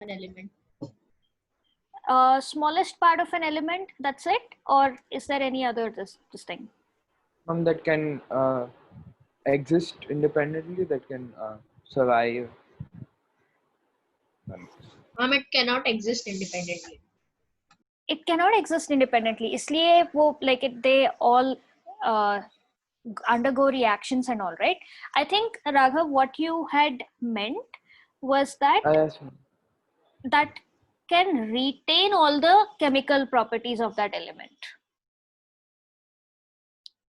an element? Smallest part of an element, that's it? Or is there any other this thing? That can exist independently, that can survive. It cannot exist independently. It cannot exist independently. इसलिए वो like it, they all undergo reactions and all, right? I think, Raghav, what you had meant was that Yes. that can retain all the chemical properties of that element.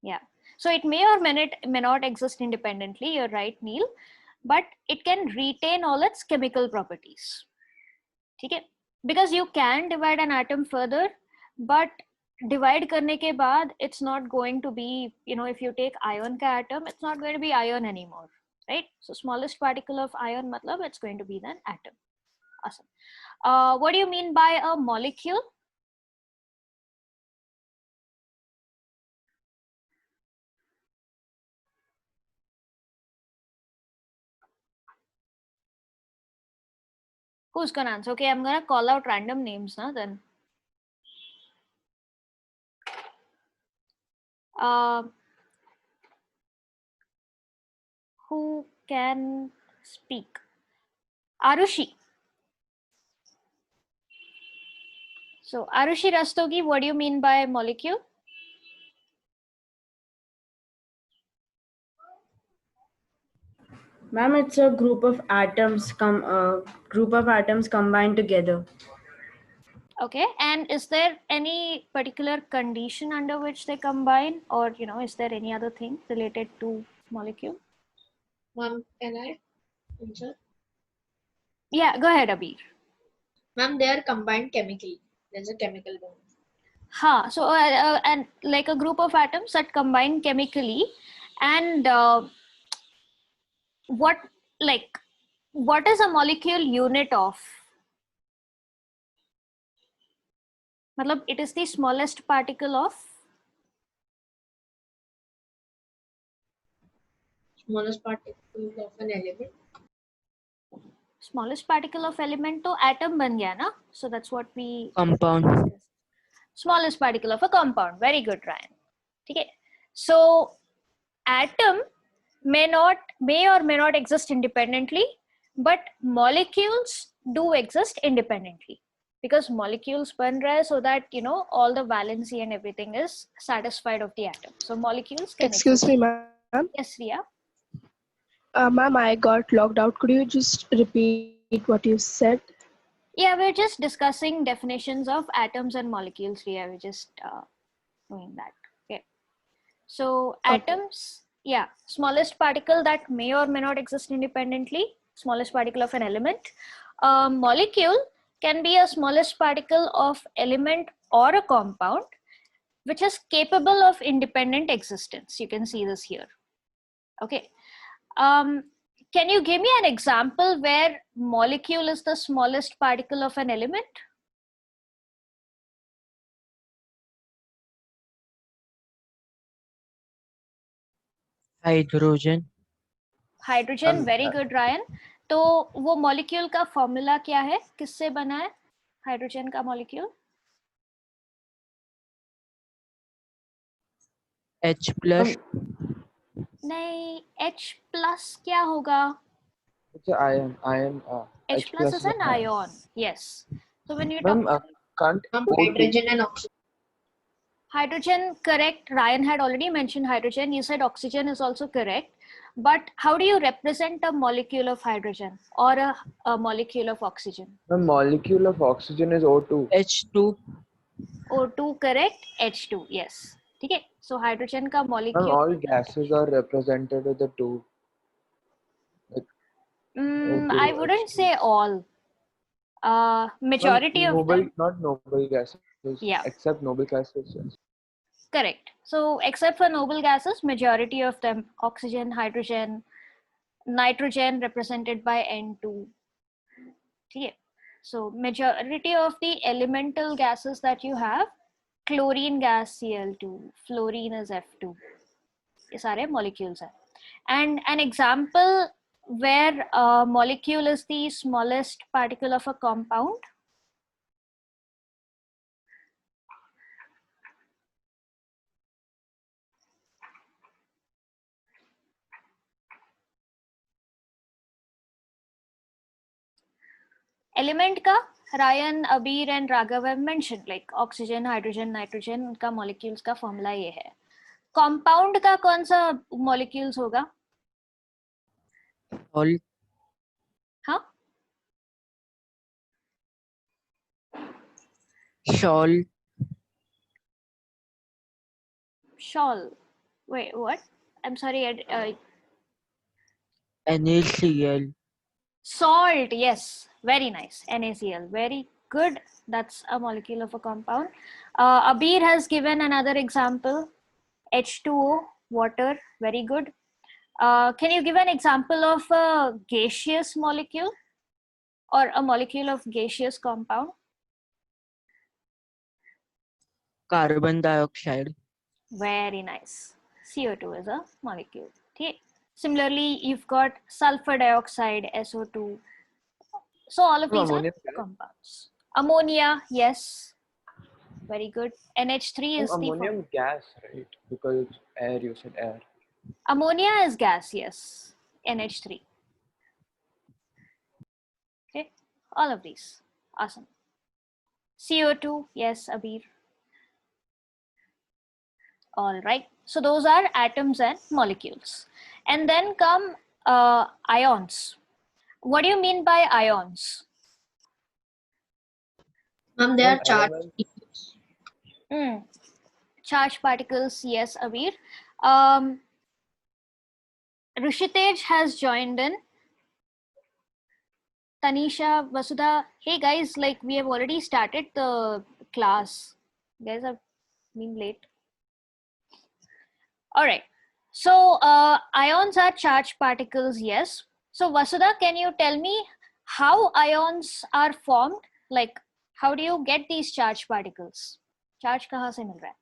Yeah. So it may or may not exist independently. You're right, Neil, but it can retain all its chemical properties. Okay? Because you can divide an atom further, but divide करने के बाद it's not going to be, you know, if you take ion का atom, it's not going to be ion anymore, right? So smallest particle of ion matlab it's going to be then atom. Awesome. What do you mean by a molecule? Who's gonna answer? Okay, I'm gonna call out random names now then. Who can speak? Arushi. So Arushi Rastogi, what do you mean by molecule? Ma'am, it's a group of atoms combined together. Okay, and is there any particular condition under which they combine, or you know, is there any other thing related to molecule? Ma'am, can I answer? Yeah, go ahead, Abir. Ma'am, they are combined chemically. There's a chemical bond. So and like a group of atoms that combine chemically, and what is a molecule unit of? Matlab, it is the smallest particle of? Smallest particle of an element. Smallest particle of element to atom ban gaya na? So that's what we compound. Smallest particle of a compound. Very good, Ryan. Okay. So atom may or may not exist independently, but molecules do exist independently, because molecules ban rahe so that, you know, all the valency and everything is satisfied of the atom. So molecules can Excuse exist. me, ma'am. Yes, Ria. Ma'am, I got logged out. Could you just repeat what you said? Yeah, we're just discussing definitions of atoms and molecules, Ria. We're just doing that. Okay. So atoms, yeah, smallest particle that may or may not exist independently, smallest particle of an element. Molecule can be a smallest particle of element or a compound which is capable of independent existence. You can see this here. Okay. Can you give me an example where molecule is the smallest particle of an element? Hydrogen. Hydrogen, very good, Ryan. तो वो molecule का formula क्या है, किससे बना है hydrogen का molecule? H plus. नहीं, H plus क्या होगा? It's an ion. H plus is an ion. Yes. So when you Ma'am, talk can't Hydrogen and oxygen. hydrogen, correct. Ryan had already mentioned hydrogen. You said oxygen is also correct. But how do you represent a molecule of hydrogen or a molecule of oxygen? The molecule of oxygen is O2. H2. O2, correct. H2, yes. Okay. So hydrogen का molecule. Ma'am, all gases are represented with the 2. I wouldn't say all. Majority of them. Not noble gases. Yeah. Except noble gases. Yes. Correct. So except for noble gases, majority of them, oxygen, hydrogen, nitrogen represented by N2. Okay. So majority of the elemental gases that you have, chlorine gas Cl2, fluorine is F2. These are molecules. And an example where a molecule is the smallest particle of a compound? Element का Ryan, Abir and Raghav have mentioned, like oxygen, hydrogen, nitrogen, उनका molecules का formula ये है. Compound का कौन सा molecules होगा? Salt. हाँ? Salt. Shawl. Wait, what? I'm sorry. NaCl. Salt, yes, very nice. NaCl, very good. That's a molecule of a compound. Abir has given another example. H2O, water, very good. Can you give an example of a gaseous molecule or a molecule of gaseous compound? Carbon dioxide. Very nice. CO2 is a molecule. Okay. Similarly, you've got sulfur dioxide, SO2. So all of these are Ammonia gas? compounds. Ammonia, yes. Very good. NH3 is the Ammonium gas, right? Because air, you said air. ammonia is gas, yes. NH3. Okay. All of these. Awesome. CO2, yes, Abir. All right. So those are atoms and molecules. And then come ions. What do you mean by ions? Ma'am, they are Ma'am, charged. elements. Charged particles, yes, Abir. Rishitej has joined in. Tanisha, Vasudha, hey guys, like we have already started the class. You guys have been late. All right. So ions are charged particles, yes. So Vasudha, can you tell me how ions are formed? Like, how do you get these charged particles? Charge kahan se mil raha hai?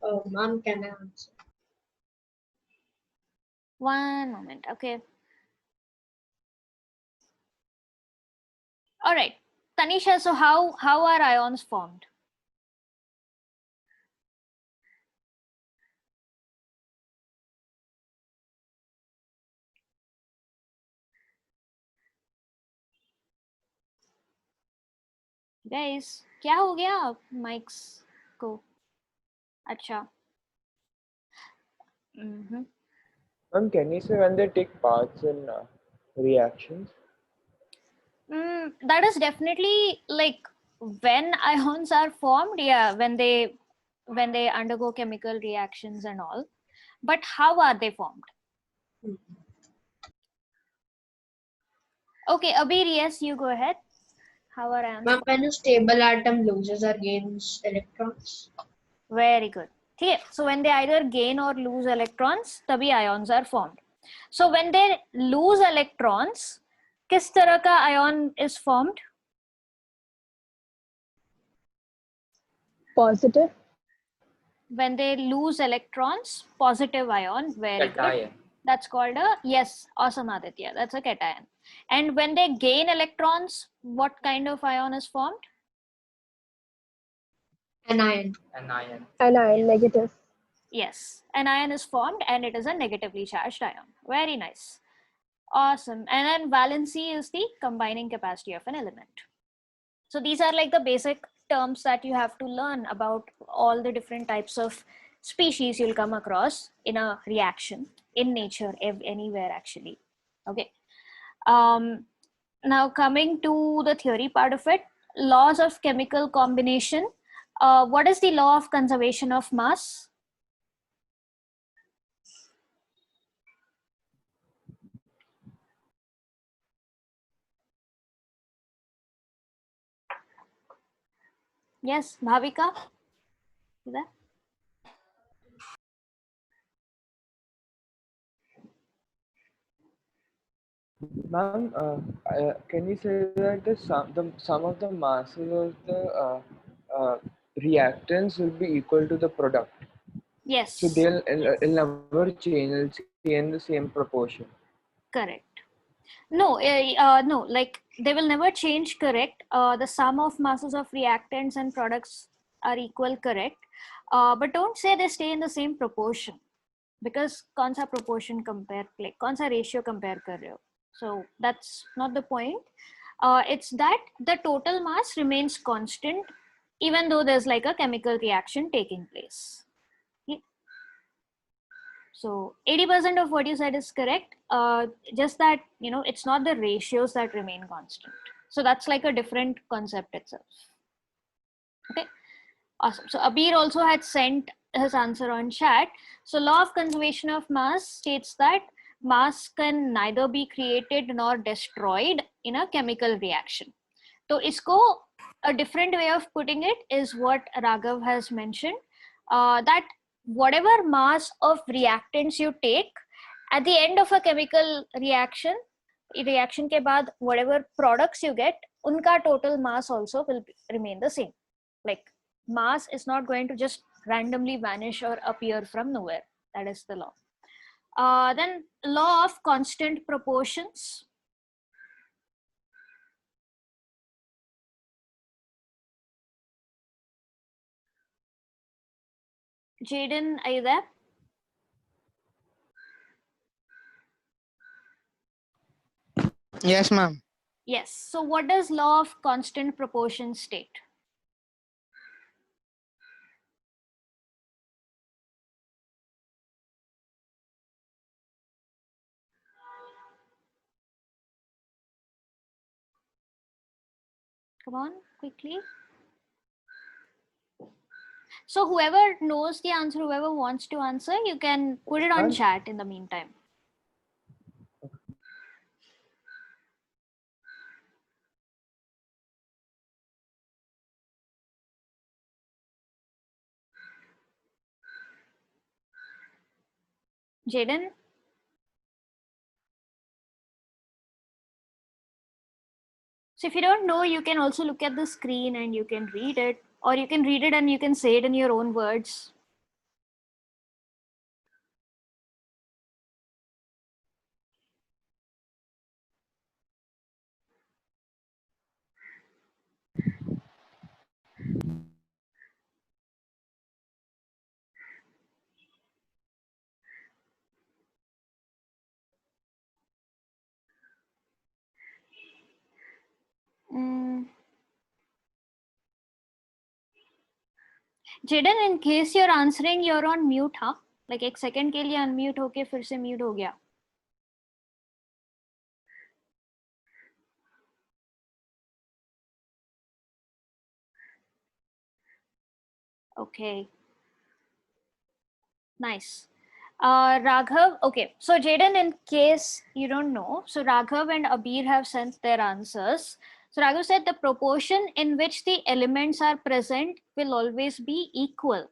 Oh, ma'am, can I answer? One moment, okay. All right, Tanisha, so how are ions formed? Guys, क्या हो गया mics को? अच्छा. Ma'am, can you say when they take parts in reactions? That is definitely like when ions are formed, yeah, when they undergo chemical reactions and all. But how are they formed? Okay, Abir, yes, you go ahead. How are ions? Ma'am, when a stable atom loses or gains electrons. Very good. Okay, so when they either gain or lose electrons, तभी ions are formed. So when they lose electrons, किस तरह का ion is formed? Positive. When they lose electrons, positive ion. Very good. That's called a, yes, awesome Aditya. That's a cation. And when they gain electrons, what kind of ion is formed? Anion. Anion, negative. Yes, an ion is formed and it is a negatively charged ion. Very nice. Awesome. And then valency is the combining capacity of an element. So these are like the basic terms that you have to learn about all the different types of species you'll come across in a reaction in nature, anywhere actually. Okay. Now coming to the theory part of it, laws of chemical combination. What is the law of conservation of mass? Yes, Bhavika? Is that? Ma'am, can you say that the sum of the masses of the reactants will be equal to the product. Yes. So it'll never change. It'll stay in the same proportion. Correct. No, no, like they will never change, correct. The sum of masses of reactants and products are equal, correct. But don't say they stay in the same proportion, because कौन सा proportion compare, like कौन सा ratio compare कर रहे हो. So that's not the point. It's that the total mass remains constant even though there's like a chemical reaction taking place. So 80% of what you said is correct. Just that, you know, it's not the ratios that remain constant. So that's like a different concept itself. Okay, awesome. So Abir also had sent his answer on chat. So law of conservation of mass states that mass can neither be created nor destroyed in a chemical reaction. So isko, a different way of putting it is what Raghav has mentioned, that whatever mass of reactants you take, at the end of a chemical reaction ke baad whatever products you get, unka total mass also will remain the same. Like mass is not going to just randomly vanish or appear from nowhere. That is the law. Then law of constant proportions. Jaden, are you there? Yes, ma'am. Yes. So what does law of constant proportion state? Come on, quickly. So whoever knows the answer, whoever wants to answer, you can put it on chat in the meantime. Jaden? So if you don't know, you can also look at the screen and you can read it, or you can read it and you can say it in your own words. Jaden, in case you're answering, you're on mute, huh? Like एक second के लिए unmute होके फिर से mute हो गया. Okay. Nice. Raghav, okay. So Jaden, in case you don't know, so Raghav and Abir have sent their answers. So Raghav said the proportion in which the elements are present will always be equal.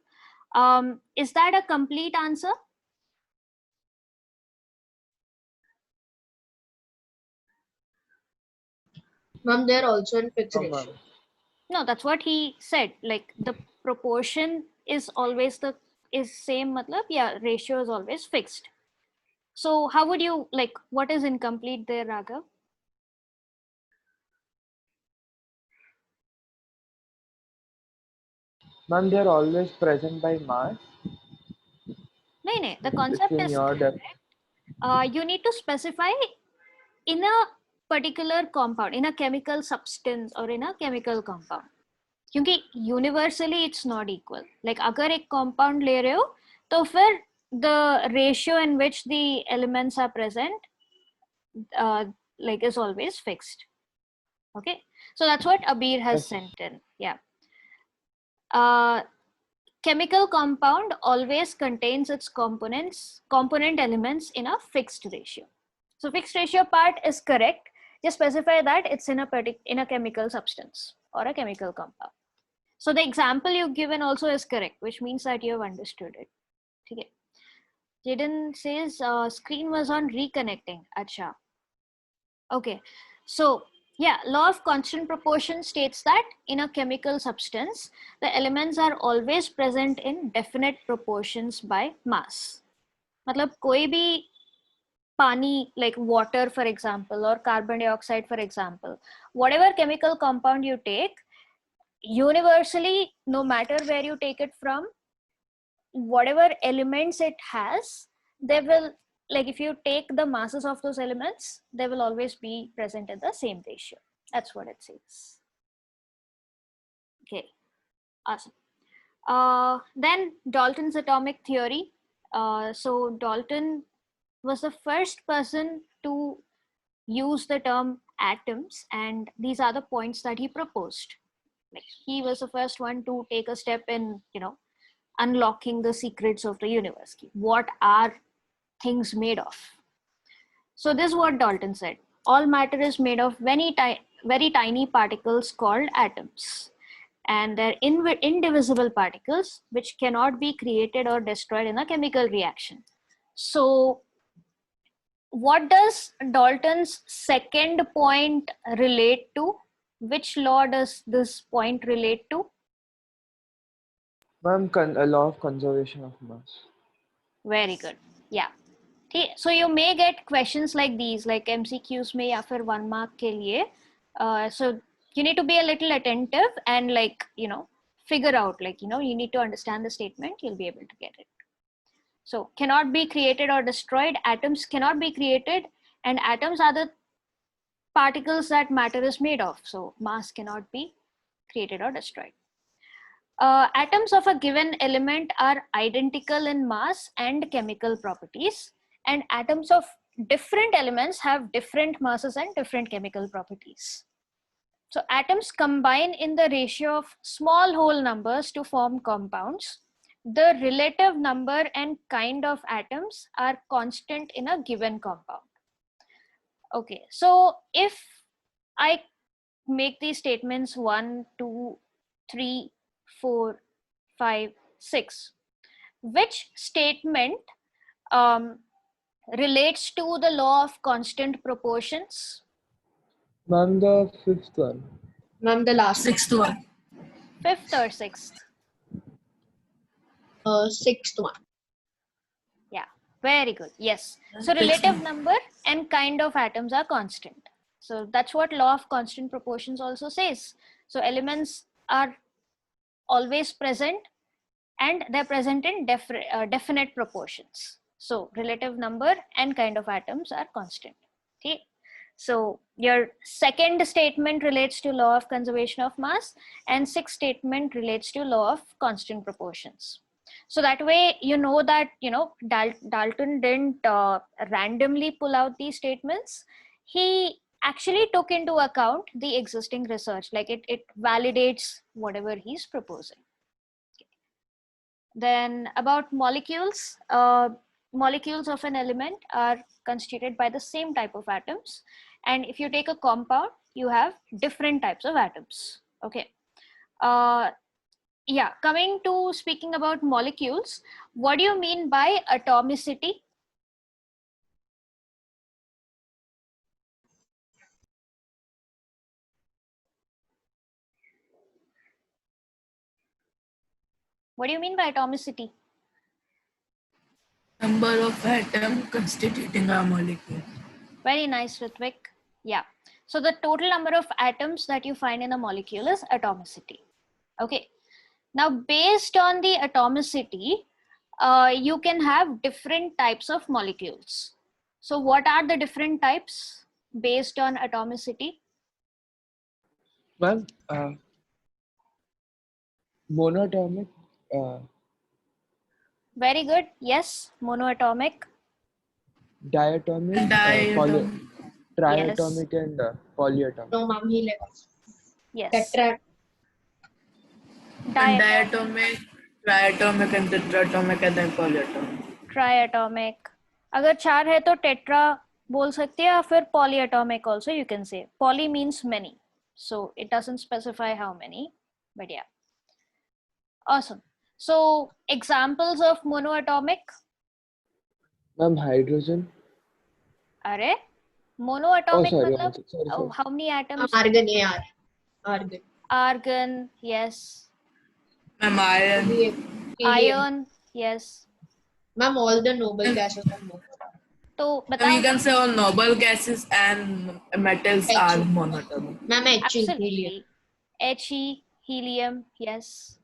Is that a complete answer? Ma'am, they're also in fixed No, ratio. ma'am. No, that's what he said. Like the proportion is always same, matlab, yeah, ratio is always fixed. So how would you, like, what is incomplete there, Raghav? Ma'am, they're always present by mass. No, the concept In is your correct. You need to specify in a particular compound, in a chemical substance or in a chemical compound. क्योंकि universally it's not equal. Like अगर एक compound ले रहे हो, तो फिर the ratio in which the elements are present, like is always fixed. Okay, so that's what Abir has sent in. Yeah. Chemical compound always contains its component elements in a fixed ratio. So fixed ratio part is correct. Just specify that it's in a chemical substance or a chemical compound. So the example you've given also is correct, which means that you have understood it. Okay. Jaden says screen was on reconnecting. Acha. Okay. So Yeah, law of constant proportion states that in a chemical substance, the elements are always present in definite proportions by mass. मतलब कोई भी पानी, like water for example, or carbon dioxide for example, whatever chemical compound you take, universally, no matter where you take it from, whatever elements it has, they will, like if you take the masses of those elements, they will always be present in the same ratio. That's what it says. Okay, awesome. Then Dalton's atomic theory. So Dalton was the first person to use the term atoms, and these are the points that he proposed. Like he was the first one to take a step in, unlocking the secrets of the universe. What are things made of? So this is what Dalton said. All matter is made of very tiny particles called atoms. And they're indivisible particles which cannot be created or destroyed in a chemical reaction. So what does Dalton's second point relate to? Which law does this point relate to? Ma'am, a law of conservation of mass. Very good. Yeah. Okay. So you may get questions like these, like MCQs में या फिर 1 mark के लिए. So you need to be a little attentive and figure out, you need to understand the statement, you'll be able to get it. So cannot be created or destroyed. Atoms cannot be created, and atoms are the particles that matter is made of. So mass cannot be created or destroyed. Atoms of a given element are identical in mass and chemical properties, and atoms of different elements have different masses and different chemical properties. So atoms combine in the ratio of small whole numbers to form compounds. The relative number and kind of atoms are constant in a given compound. Okay, so if I make these statements 1, 2, 3, 4, 5, 6, which statement relates to the law of constant proportions? Ma'am, the fifth one. Ma'am, the last Sixth one. Fifth or sixth? sixth one. Yeah, very good. Yes. So relative number and kind of atoms are constant. So that's what law of constant proportions also says. So elements are always present, and they're present in definite proportions. So relative number and kind of atoms are constant. Okay. So your second statement relates to law of conservation of mass, and sixth statement relates to law of constant proportions. So that way, that, Dalton didn't randomly pull out these statements. He actually took into account the existing research, like it validates whatever he's proposing. Then about molecules, molecules of an element are constituted by the same type of atoms. And if you take a compound, you have different types of atoms. Okay. Yeah, coming to speaking about molecules, what do you mean by atomicity? What do you mean by atomicity? Number of atoms constituting a molecule. Very nice, Ritvik. Yeah. So the total number of atoms that you find in a molecule is atomicity. Okay. Now, based on the atomicity, you can have different types of molecules. So what are the different types based on atomicity? Ma'am, monatomic. Very good. Yes, monoatomic. Diatomic, Diatomic. triatomic, and polyatomic. No, ma'am, he left. Yes. Tetra. Diatomic, triatomic, and tetratomic, and then polyatomic. Triatomic. अगर 4 है तो tetra बोल सकते हैं, या फिर polyatomic also you can say. Poly means many, so it doesn't specify how many, but yeah. Awesome. So examples of monoatomic. Ma'am, hydrogen. Are Monoatomic sorry, matlab, sorry. how many atoms? Argon, yeah. Argon. Argon, yes. Ma'am, iron. Helium. Iron, yes. Ma'am, all the noble gases are monatomic. तो Ma'am, बताओ. you can say all noble gases and metals are monatomic. Ma'am, He, helium. Absolutely. He, helium, yes.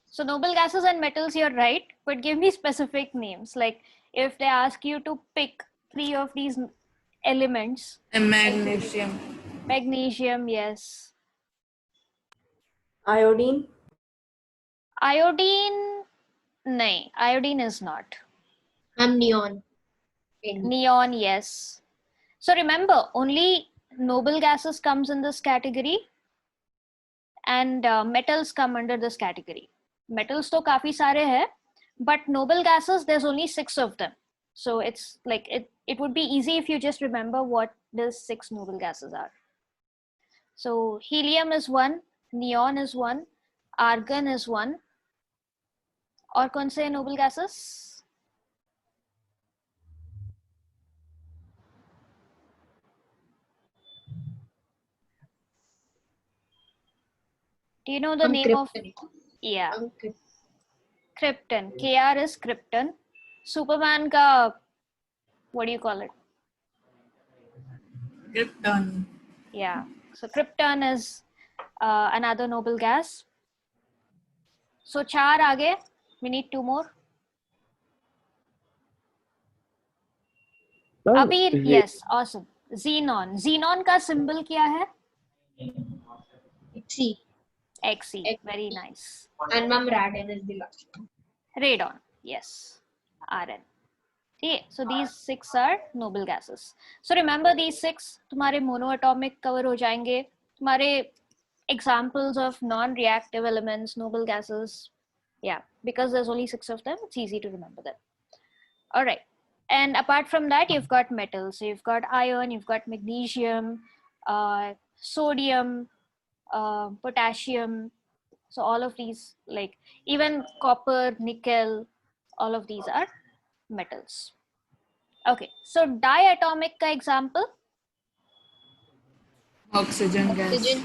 So noble gases and metals, you're right, but give me specific names. Like if they ask you to pick 3 of these elements. And magnesium. Magnesium, yes. Iodine. Iodine, nahin, iodine is not. Ma'am, neon. Neon, yes. So remember, only noble gases comes in this category and metals come under this category. Metals to काफी सारे हैं, but noble gases, there's only 6 of them. So it's like, it would be easy if you just remember what these 6 noble gases are. So helium is 1, neon is 1, argon is 1. और कौन से noble gases? Do you know the name of? Yeah. Krypton. Kr is krypton. Superman ka, what do you call it? Krypton. Yeah. So krypton is another noble gas. So 4 आगे. We need 2 more. Abir, yes, awesome. Xenon. Xenon का symbol क्या है? Xe. Xe. Very nice. And ma'am, radon is the last one. Radon. Yes. Rn. Okay, so these 6 are noble gases. So remember these 6, तुम्हारे monoatomic cover हो जाएंगे. तुम्हारे examples of non-reactive elements, noble gases. Yeah, because there's only 6 of them, it's easy to remember them. All right. And apart from that, you've got metals. So you've got iron, you've got magnesium, sodium, potassium. So all of these, like even copper, nickel, all of these are metals. Okay, so diatomic ka example? Oxygen gas.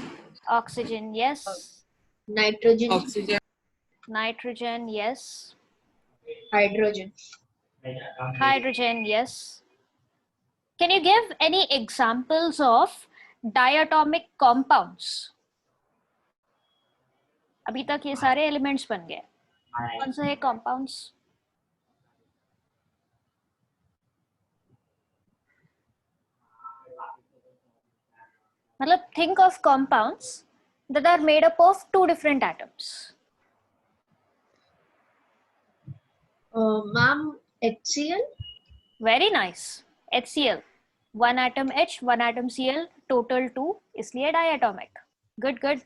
Oxygen, yes. Nitrogen. Oxygen. Nitrogen, yes. Hydrogen. Hydrogen, yes. Can you give any examples of diatomic compounds? अभी तक ये सारे elements बन गए. कौन से हैं compounds? मतलब think of compounds that are made up of 2 different atoms. Ma'am, HCl. Very nice. HCl. 1 atom H, 1 atom Cl, total 2, इसलिए diatomic. Good, good.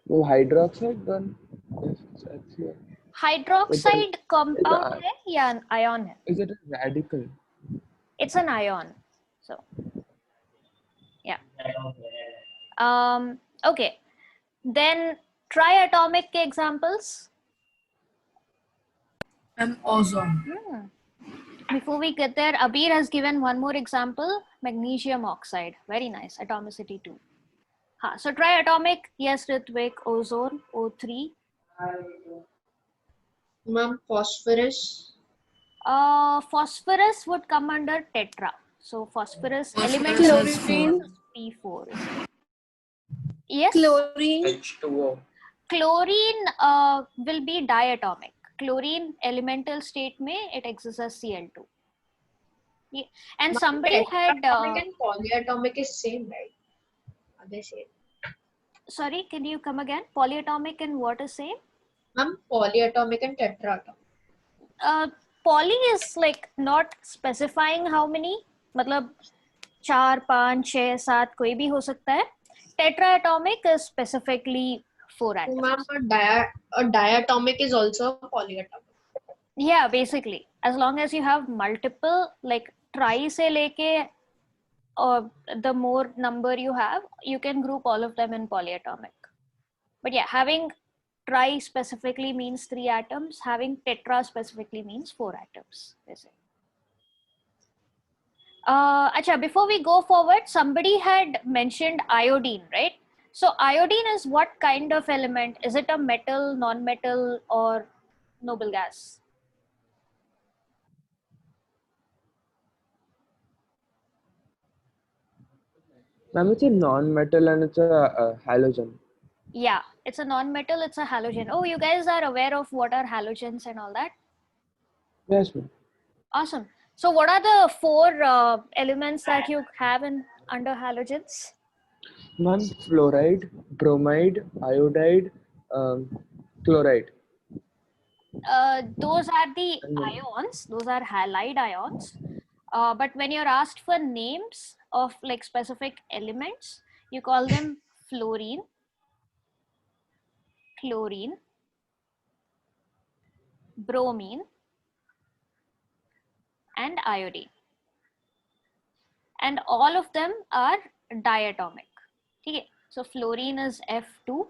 वो hydroxide one is HCl. Hydroxide compound है या ion है? Is it a radical? It's an ion. So, yeah. Okay. Then triatomic के examples. And ozone. Before we get there, Abir has given one more example, magnesium oxide. Very nice, atomicity 2. So triatomic, yes, Ritvik, ozone, O3. Ma'am, phosphorus. Phosphorus would come under tetra. So phosphorus element Chlorine. P4. Yes. Chlorine. H2O. Chlorine will be diatomic. Chlorine elemental state में it exists as Cl2. Yeah. And Ma'am, somebody had tetratomic and polyatomic is same, right? Are they same? sorry, can you come again? Polyatomic and what is same? Ma'am, polyatomic and tetratomic. Poly is like not specifying how many. मतलब 4, 5, 6, 7 कोई भी हो सकता है. Tetraatomic is specifically 4 atoms. Ma'am, a diatomic is also a polyatomic. Yeah, basically, as long as you have multiple, like tri se leke, or the more number you have, you can group all of them in polyatomic. But yeah, having tri specifically means 3 atoms, having tetra specifically means 4 atoms. Acha, before we go forward, somebody had mentioned iodine, right? So iodine is what kind of element? Is it a metal, non-metal, or noble gas? Ma'am, it's a non-metal and it's a halogen. Yeah, it's a non-metal, it's a halogen. Oh, you guys are aware of what are halogens and all that? Yes, ma'am. Awesome. So what are the 4 elements that you have in under halogens? Ma'am, fluoride, bromide, iodide, chloride. Those are the And then- ions, those are halide ions. But when you're asked for names of like specific elements, you call them fluorine, chlorine, bromine, and iodine. And all of them are diatomic. Okay. So fluorine is F2,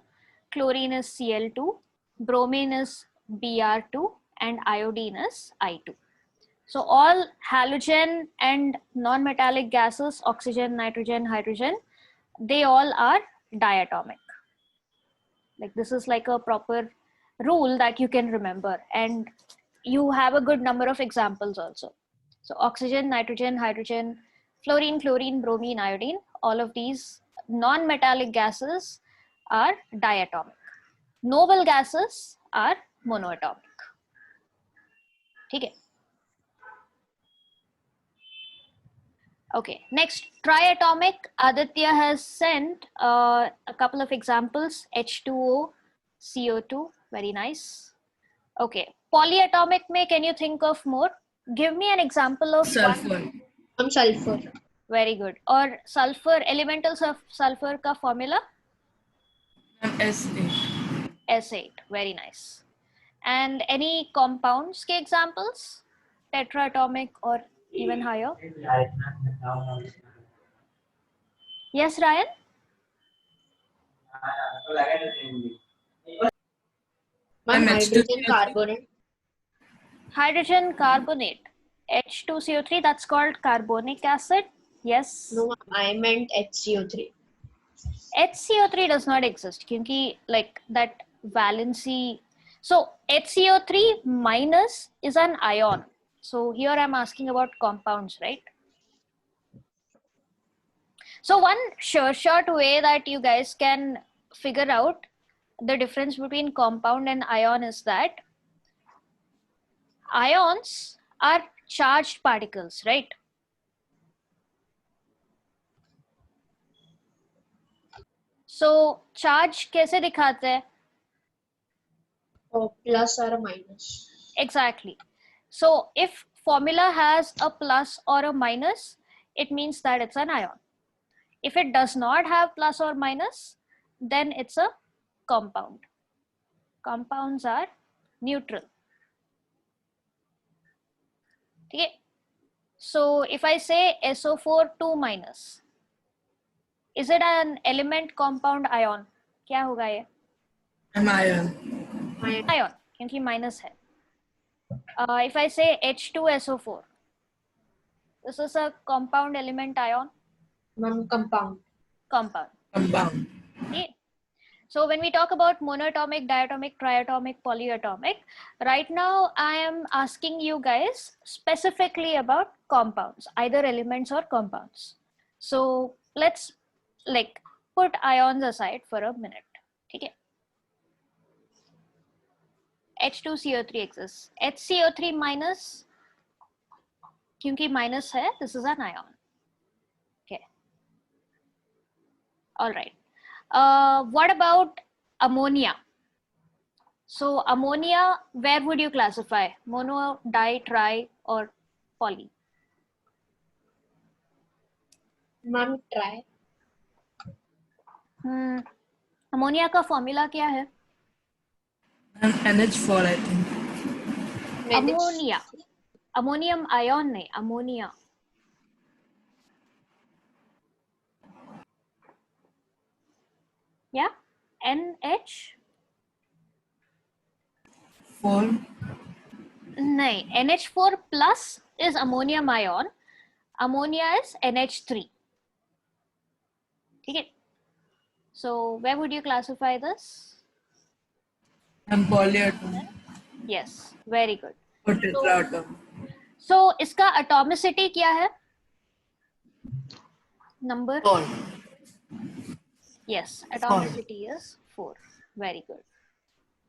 chlorine is Cl2, bromine is Br2, and iodine is I2. So all halogen and non-metallic gases, oxygen, nitrogen, hydrogen, they all are diatomic. Like this is like a proper rule that you can remember, and you have a good number of examples also. So oxygen, nitrogen, hydrogen, fluorine, chlorine, bromine, iodine, all of these non-metallic gases are diatomic. Noble gases are monoatomic. Okay. Okay, next, triatomic. Aditya has sent a couple of examples. H2O, CO2, very nice. Okay, polyatomic mein, can you think of more? Give me an example of Sulfur. one. Sulfur. Very good. Or sulfur, elementals of sulfur ka formula? S8. S8, very nice. And any compounds ke examples? Tetraatomic or even higher? Yes, Ryan? Ma'am, H2CO3. hydrogen carbonate. Hydrogen carbonate, H2CO3, that's called carbonic acid. Yes. No, ma'am, I meant HCO3. HCO3 does not exist kyunki like that valency. So HCO3 minus is an ion. So here I'm asking about compounds, right? So one sure short way that you guys can figure out the difference between compound and ion is that ions are charged particles, right? So charge कैसे दिखाते हैं? Oh, plus or a minus. Exactly. So if formula has a plus or a minus, it means that it's an ion. If it does not have plus or minus, then it's a compound. Compounds are neutral. Okay. So if I say SO4 2 minus, is it an element, compound, ion? क्या होगा ये? Ion. Ion, क्योंकि minus है. If I say H2SO4, this is a compound, element, ion? Ma'am, compound. Compound. Compound. Okay. So when we talk about monatomic, diatomic, triatomic, polyatomic, right now I am asking you guys specifically about compounds, either elements or compounds. So let's like put ions aside for a minute. Okay. H2CO3 exists. HCO3 minus, क्योंकि minus है, this is an ion. Okay. All right. What about ammonia? So ammonia, where would you classify? Mono, di, tri, or poly? Ma'am, try. Ammonia का formula क्या है? NH4, I think. Ammonia, ammonium ion नहीं, ammonia. Yeah, NH. 4. नहीं, NH4 plus is ammonium ion. Ammonia is NH3. Okay. So where would you classify this? And polyatom Yes, very good. or tetraatom. So इसका atomicity क्या है? Number? 4. Yes, atomicity is 4. Very good.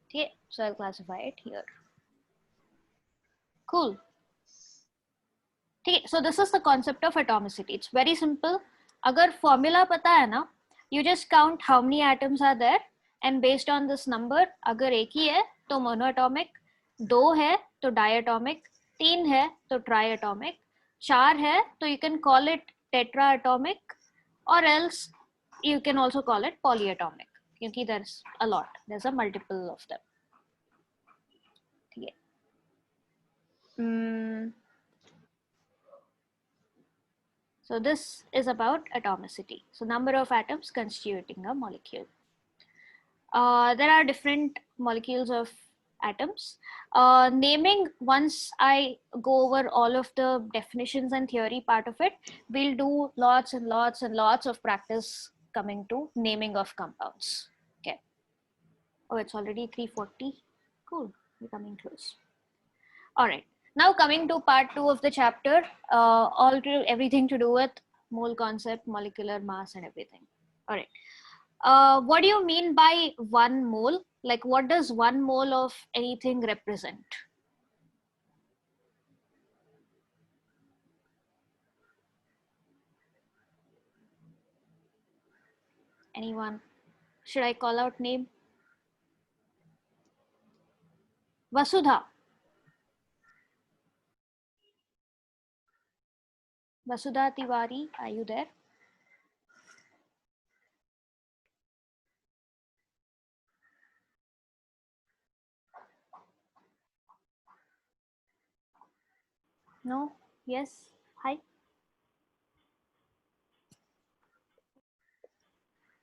Okay, so I'll classify it here. Cool. Okay, so this is the concept of atomicity. It's very simple. अगर formula पता है ना, you just count how many atoms are there, and based on this number, अगर एक ही है तो monoatomic, 2 है तो diatomic, 3 है तो triatomic, 4 है तो you can call it tetraatomic, or else you can also call it polyatomic, क्योंकि there's a lot, there's a multiple of them. ठीक है. So this is about atomicity. So number of atoms constituting a molecule. There are different molecules of atoms. Naming, once I go over all of the definitions and theory part of it, we'll do lots and lots and lots of practice coming to naming of compounds. Okay. Oh, it's already 3:40. Cool, we're coming close. All right. Now coming to part 2 of the chapter, everything to do with mole concept, molecular mass and everything. All right. What do you mean by 1 mole? Like, what does 1 mole of anything represent? Anyone? Should I call out name? Vasudha. Vasudha Tiwari, are you there? No? Yes? Hi?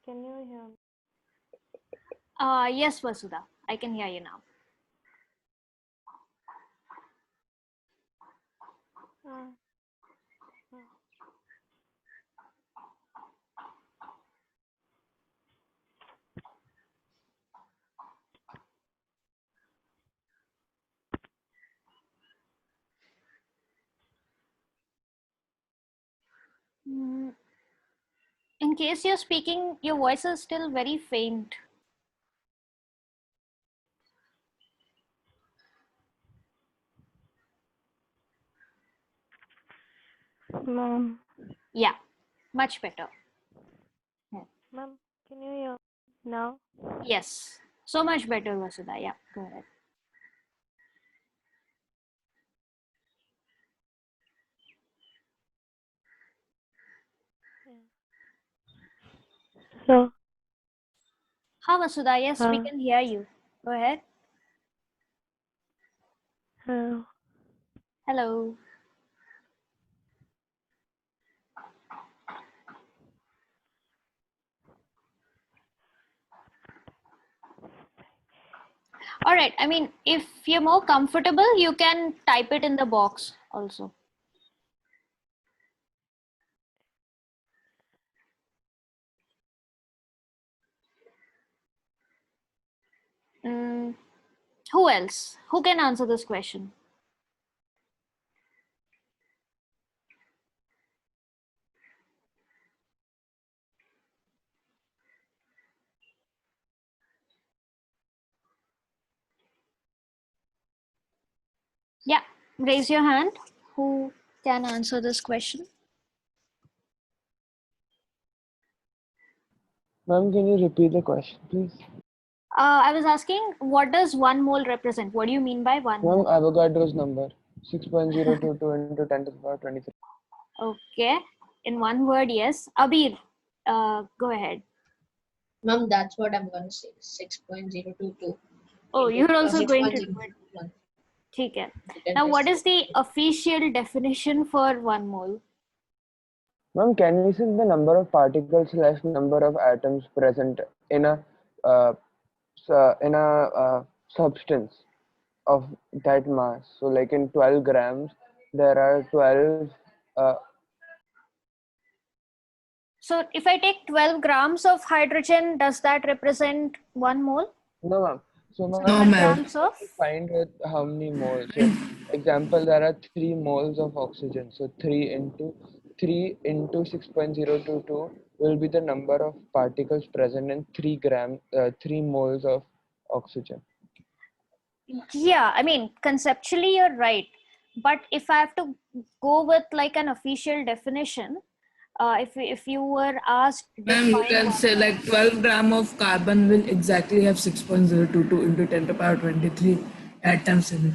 Can you hear me? Yes, Vasudha, I can hear you now. In case you're speaking, your voice is still very faint. Mom. Yeah, much better. Mom, can you hear now? Yes, so much better, Vasudha. Yeah, go ahead. So, Hi, Vasudha. Yes, we can hear you. Go ahead. hello. Hello. All right. I mean, if you're more comfortable, you can type it in the box also. Who else? Who can answer this question? Yeah, raise your hand. Who can answer this question? Ma'am, can you repeat the question, please? I was asking, what does 1 mole represent? What do you mean by 1 Ma'am, mole? Avogadro's number, 6.022 into 10 to the power 23. Okay, in one word, yes. Abir, go ahead. Ma'am, that's what I'm gonna say. 6.022. Oh, you're also going to do it. 6.021. ठीक है. Now, what is the official definition for 1 mole? Ma'am, can we say the number of particles / number of atoms present in a substance? of that mass. So like in 12 grams, there are 12. So if I take 12 grams of hydrogen, does that represent 1 mole? No, ma'am. So, So ma'am, 12 ma'am. grams of, find with how many moles. So, example, there are 3 moles of oxygen. So 3 into 6.022 will be the number of particles present in 3 moles of oxygen. yeah, I mean, conceptually you're right. But if I have to go with like an official definition, if you were asked Ma'am, you define can one, say like 12 gram of carbon will exactly have 6.022 into 10 to the power 23 atoms in it.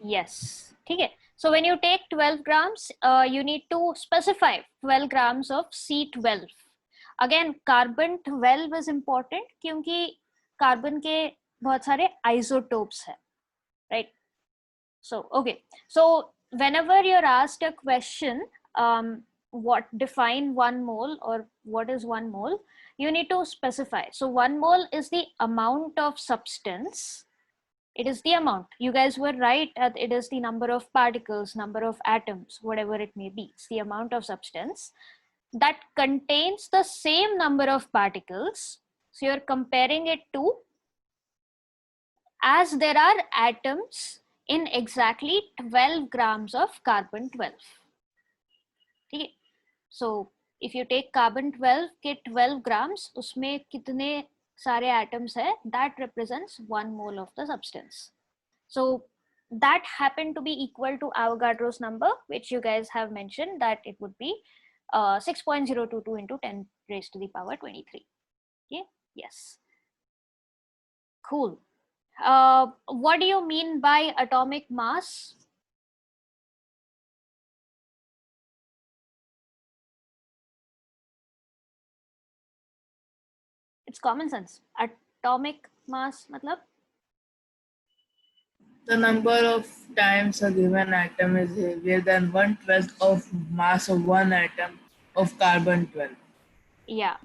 yes, okay. So when you take 12 grams, you need to specify 12 grams of C12. Again, carbon 12 is important क्योंकि carbon के बहुत सारे isotopes हैं, right? So, okay. So whenever you're asked a question, what define 1 mole or what is 1 mole, you need to specify. So 1 mole is the amount of substance. It is the amount. You guys were right. It is the number of particles, number of atoms, whatever it may be. It's the amount of substance that contains the same number of particles. So you're comparing it to, as there are atoms in exactly 12 grams of carbon 12. Okay. So if you take carbon 12 के 12 grams, उसमें कितने सारे atoms है, that represents 1 mole of the substance. So that happened to be equal to Avogadro's number, which you guys have mentioned that it would be 6.022 into 10 raised to the power 23. Okay. Yes. Cool. What do you mean by atomic mass? It's common sense. Atomic mass matlab? The number of times a given atom is heavier than 1/12 of mass of one atom of carbon 12. Yeah.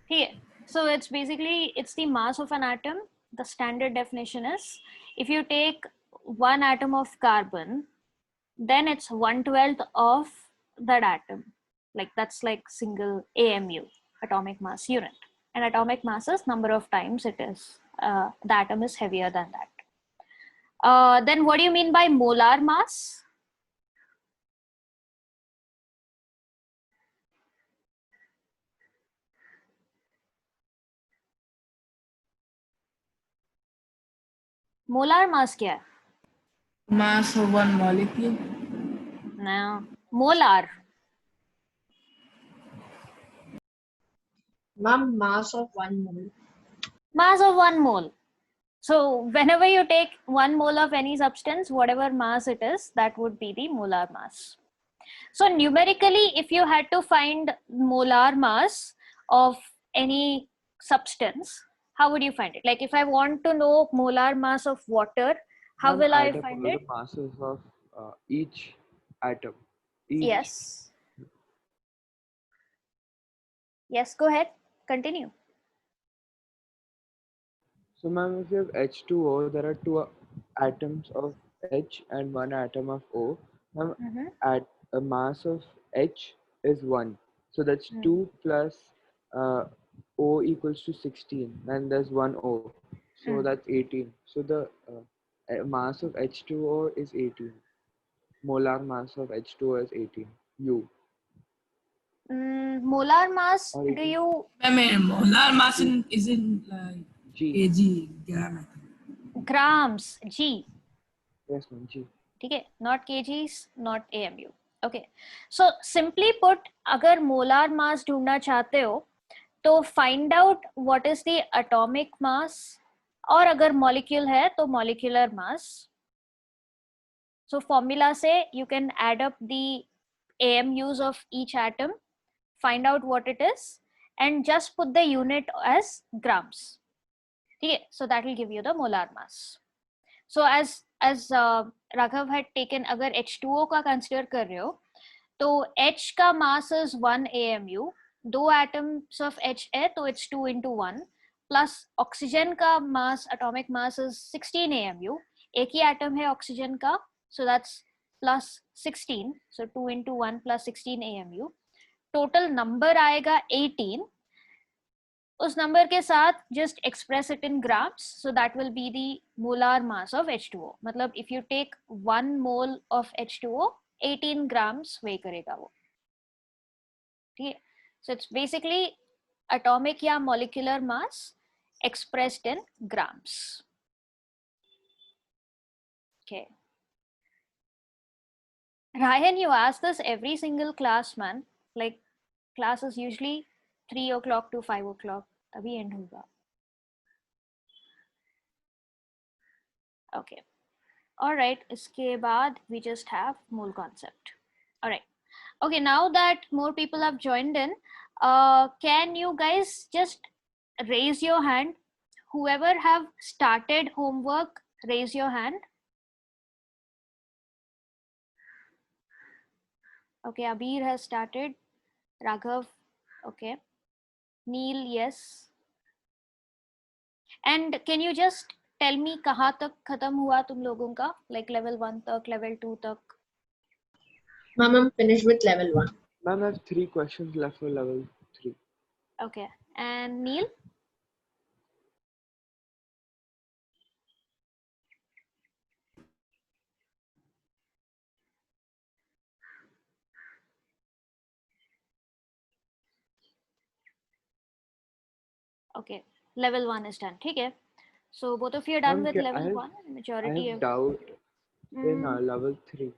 Here. So it's basically, it's the mass of an atom. The standard definition is, if you take 1 atom of carbon, then it's 1/12 of that atom. Like that's like single AMU, atomic mass unit. And atomic mass is number of times it is, the atom is heavier than that. Then what do you mean by molar mass? Molar mass क्या है? Mass of one molecule. No. Molar. Ma'am, mass of 1 mole. Mass of 1 mole. So whenever you take 1 mole of any substance, whatever mass it is, that would be the molar mass. So numerically, if you had to find molar mass of any substance, how would you find it? Like if I want to know molar mass of water, how will I find it? The masses of each atom. Each. Yes. Yes, go ahead. Continue. So, ma'am, if you have H2O, there are 2 atoms of H and 1 atom of O. Ma'am, at a mass of H is 1. So that's 2 plus O equals to 16. And there's 1 O. So that's 18. So the mass of H2O is 18. Molar mass of H2O is 18. U. Molar mass, Or do you... I mean, molar mass is in G. kg, gram. Grams, G. Yes, ma'am, G. Okay, not kgs, not AMU. Okay, so simply put, अगर molar mass ढूंढना चाहते हो, तो find out what is the atomic mass, और अगर molecule है, तो molecular mass. So formula से you can add up the AMUs of each atom, find out what it is, and just put the unit as grams. Okay, so that will give you the molar mass. So as Raghav had taken, अगर H2O का consider कर रहे हो, तो H का mass is 1 AMU, 2 atoms of H है, तो it's 2 into 1, plus oxygen का mass, atomic mass is 16 AMU, एक ही एटम है ऑक्सीजन का, so that's plus 16, so 2 into 1 plus 16 AMU. Total number आएगा 18. उस नंबर के साथ just express it in grams, so that will be the molar mass of H2O. मतलब if you take 1 mole of H2O, 18 grams weigh करेगा वो. ठीक है, so it's basically atomic या molecular mass expressed in grams. Okay. Ryan, you ask this every single class, man. Like, class is usually 3 o'clock to 5 o'clock. तभी end होगा. Okay. All right. इसके बाद we just have mole concept. All right. Okay. Now that more people have joined in, can you guys just raise your hand? Whoever have started homework, raise your hand. Okay, Abir has started. Raghav, okay. Neil, yes. And can you just tell me कहाँ तक खत्म हुआ तुम लोगों का? Like level 1 तक, level 2 तक? Ma'am, I'm finished with level 1. Ma'am, I have 3 questions left for level 3. Okay. And Neil? Okay. Level 1 is done. ठीक है. So both of you are done Ma'am, with level 1. I Majority have of doubt in level 3.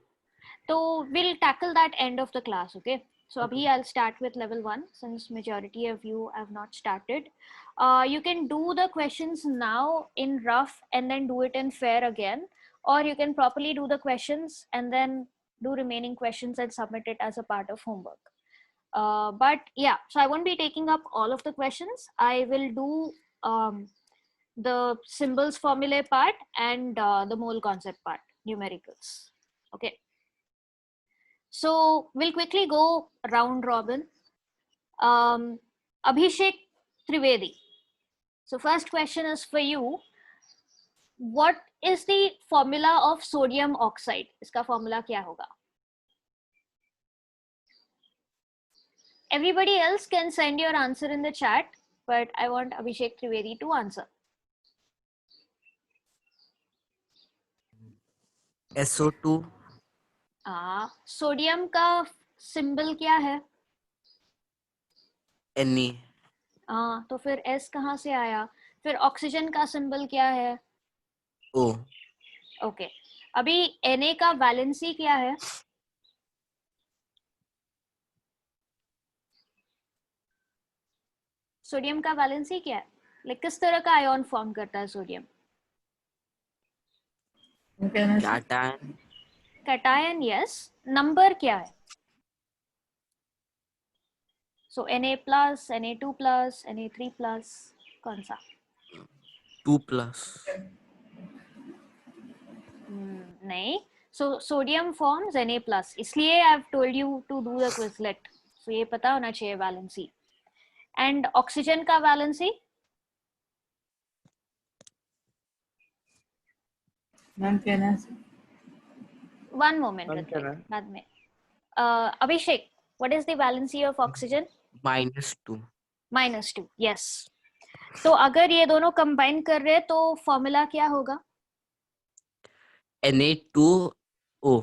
So we'll tackle that end of the class, okay? So Abhi, I'll start with level 1 since majority of you have not started. You can do the questions now in rough and then do it in fair again, or you can properly do the questions and then do remaining questions and submit it as a part of homework. But yeah, so I won't be taking up all of the questions. I will do the symbols formulae part and the mole concept part, numericals. Okay. So we'll quickly go round robin. Abhishek Trivedi. So first question is for you. What is the formula of sodium oxide? Iska formula kya hoga? Everybody else can send your answer in the chat, but I want Abhishek Trivedi to answer. SO2. Sodium का symbol क्या है? Ne. तो फिर S कहाँ से आया? फिर oxygen का सिंबल क्या है? O. ओके. अभी Na का वैलेंसी क्या है? सोडियम का वैलेंसी क्या है? लाइक किस तरह का आयन फॉर्म करता है sodium? Cation. Cation, yes. Number क्या है? सो Na+, Na2+, Na3+, कौन सा? 2+. नहीं. So sodium forms Na+. इसलिए I've told you to do the Quizlet. So ये पता होना चाहिए वैलेंसी. And oxygen का वैलेंसी? मैम कहना One moment, Ma'am, Ritvik, can I? बाद में. Abhishek, what is the valency of oxygen? -2. -2, yes. तो अगर ये दोनों कंबाइन कर रहे हैं तो फॉर्मूला क्या होगा? Na2O.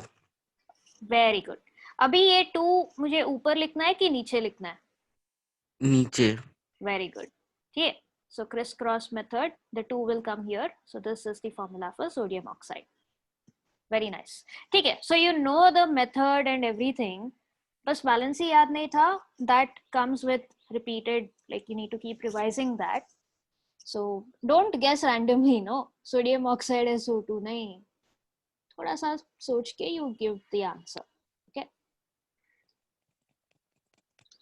Very good. अभी ये 2 मुझे ऊपर लिखना है कि नीचे लिखना है? नीचे. Very good. Okay. So crisscross method, the 2 will come here. So this is the formula for sodium oxide. Very nice. Okay. So you know the method and everything. But valency yaad nahi tha. That comes with repeated, like you need to keep revising that. So don't guess randomly, no. Sodium oxide is SO2 nahi. Thoda sa soch ke you give the answer. Okay.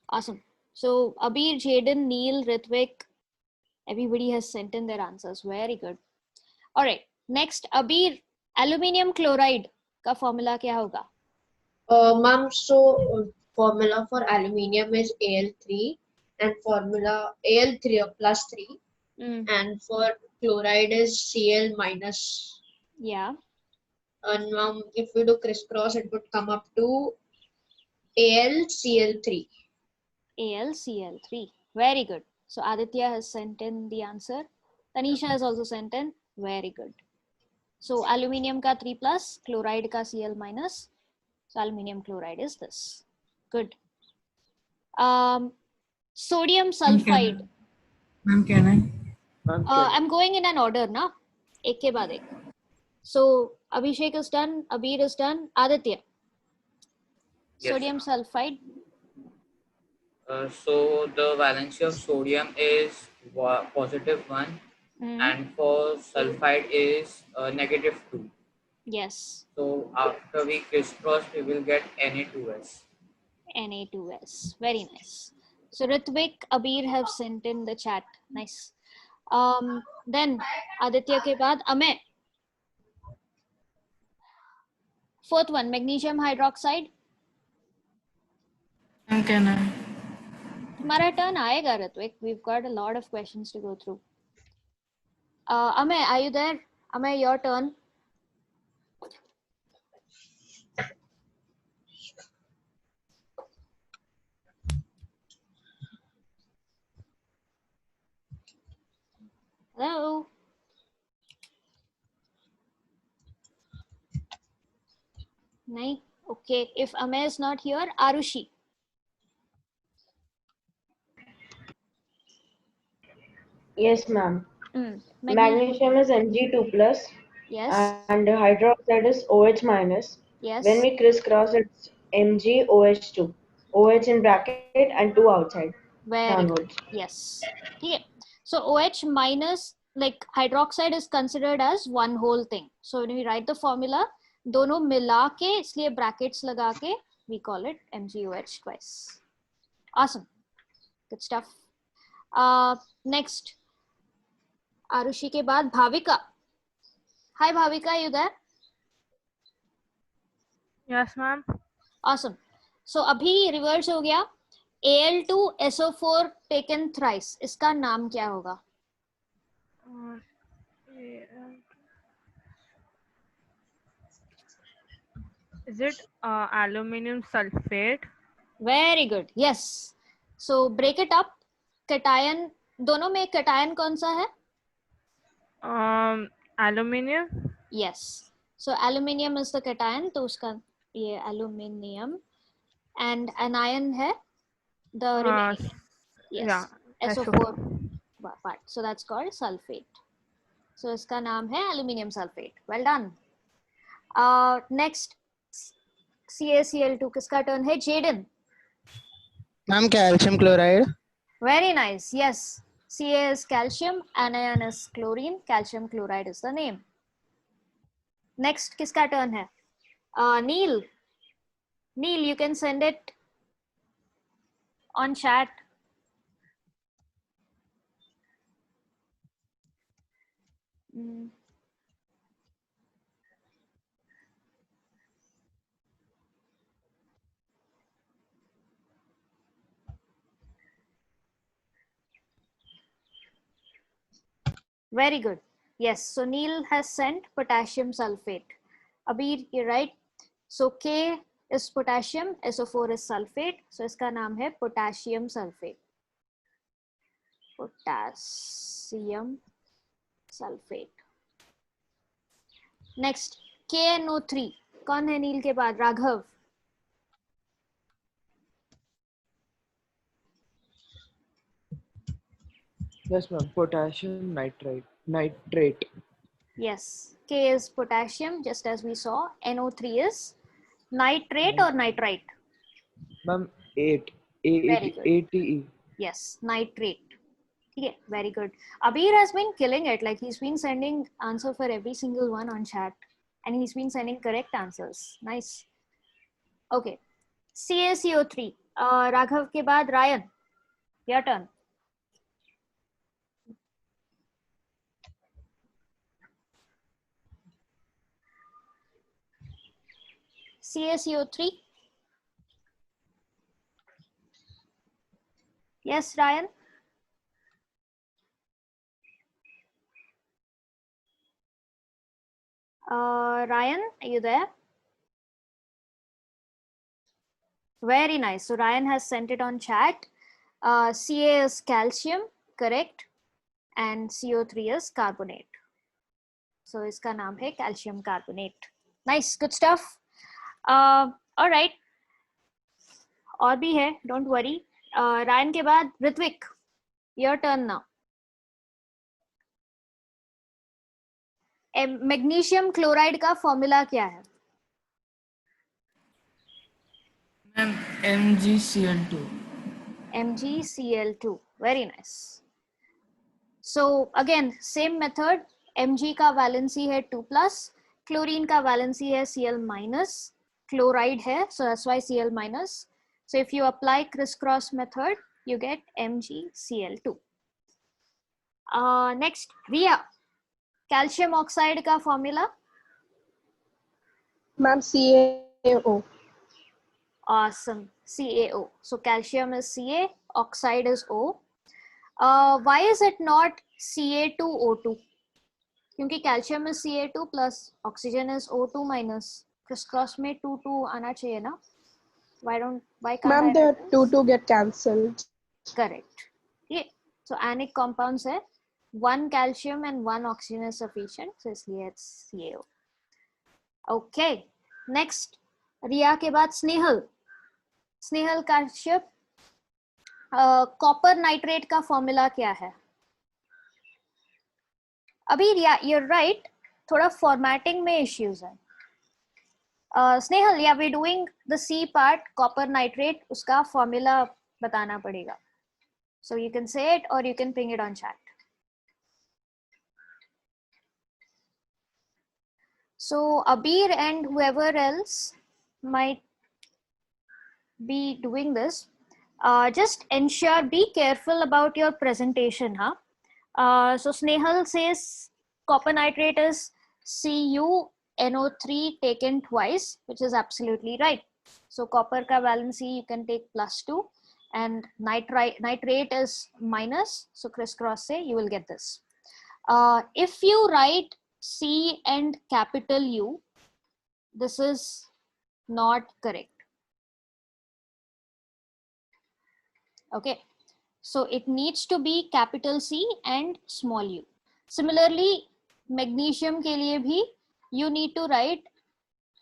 Awesome. So Abir, Jaden, Neil, Ritvik, everybody has sent in their answers. Very good. All right. Next, Abir, aluminium chloride का formula क्या होगा? Ma'am, so formula for aluminium is Al3 and formula Al3 plus 3 and for chloride is Cl minus Yeah. And if we do crisscross, it would come up to AlCl3. AlCl3. Very good. So Aditya has sent in the answer. Tanisha has also sent in. Very good. So aluminium ka 3 plus, chloride ka Cl minus. So aluminium chloride is this. Good. Sodium sulfide. Ma'am, can I? Ma'am, I'm going in an order, na? Ek ke baad ek. So Abhishek is done, Abir is done, Aditya. Yes. Sodium sulfide. So the valency of sodium is +1, and for sulfide is -2. Yes. So after we crisscross, we will get Na2S. Na2S. Very nice. So Ritvik, Abir have sent in the chat. Nice. Then Aditya ke baad Amey. Fourth one, magnesium hydroxide. Ma'am, can I? तुम्हारा turn आएगा Ritvik. We've got a lot of questions to go through. Amey, are you there? Amey, your turn. Hello. Nahi. Okay. If Amey is not here, Arushi. Yes, ma'am. Magnesium. Magnesium is Mg2 plus Yes. and hydroxide is OH minus. Yes. When we crisscross, it's MgOH2. OH in bracket and 2 outside. Very downwards. good. Yes. Okay. So OH minus, like hydroxide is considered as one whole thing. So when we write the formula, दोनों मिला के इसलिए brackets लगा के we call it MgOH twice. Awesome. Good stuff. Next. Arushi के बाद Bhavika. Hi Bhavika, you there? Yes, ma'am. Awesome. So अभी reverse हो गया. Al2SO4 taken thrice. इसका नाम क्या होगा? Is it aluminum sulfate? Very good. Yes. So break it up. Cation. दोनों में cation कौन सा है? Aluminium. Yes. So aluminium is the cation. तो उसका ये aluminium and anion है the remaining. Yes. Yeah. SO4 part. So that's called sulfate. So इसका नाम है aluminium sulfate. Well done. Next CaCl2 किसका turn है? Jaden. Ma'am, calcium chloride. Very nice. Yes. Ca is calcium, anion is chlorine, calcium chloride is the name. Next किसका turn है? Neil. Neil, you can send it on chat. Very good. Yes. So Neil has sent potassium sulfate. Abir, you're right. So K is potassium, SO4 is sulfate. So इसका नाम है potassium sulfate. Potassium sulfate. Next, KNO3. कौन है नील के बाद? Raghav. Yes, ma'am. Potassium nitrate. Yes. K is potassium, just as we saw. NO3 is nitrate or nitrite? Ma'am, 8. Very good. ATE. Yes, nitrate. Okay, very good. Abir has been killing it. Like he's been sending answer for every single one on chat, and he's been sending correct answers. Nice. Okay. CaCO3. Raghav के बाद Ryan. Your turn. CaCO3. Yes, Ryan. Ryan, are you there? Very nice. So Ryan has sent it on chat. Ca is calcium, correct, and CO3 is carbonate. So इसका नाम है calcium carbonate. Nice, good stuff. All right. और भी है, don't worry. Ryan के बाद Ritvik, your turn now. Magnesium chloride का formula क्या है? Ma'am MgCl2. MgCl2. Very nice. So again same method. Mg का वैलेंसी है 2+, क्लोरीन का वैलेंसी है Cl-, क्लोराइड है so that's why Cl-. So if you apply crisscross method you get MgCl2. Next, Riya, calcium oxide का formula? Ma'am, CaO. Awesome, CaO. So calcium is Ca, oxide is O. Why is it not Ca2O2? क्योंकि calcium is Ca2 plus oxygen is O2 minus. Crisscross में 2 आना चाहिए ना? Why can't Ma'am, I the write this? 2 get cancelled. Correct. Yeah. So anic compounds है 1 calcium and 1 oxygen is sufficient. So इसलिए it's CaO. Okay. Next, Riya के बाद Snehal. Snehal Kashyap, copper nitrate का formula क्या है? अभी रिया, you're right, थोड़ा फॉर्मेटिंग में इश्यूज है. स्नेहल, या we doing the C part, copper nitrate, उसका फॉर्मूला बताना पड़ेगा. So you can say it or you can ping it on chat. So Abir and whoever else might be doing this, just ensure, be careful about your presentation, huh? So Snehal says copper nitrate is CuNO3 taken twice, which is absolutely right. So copper ka valency you can take +2 and nitrate is minus, so crisscross say you will get this. If you write C and capital U, this is not correct. Okay, so it needs to be capital C and small u. Similarly, magnesium के लिए भी you need to write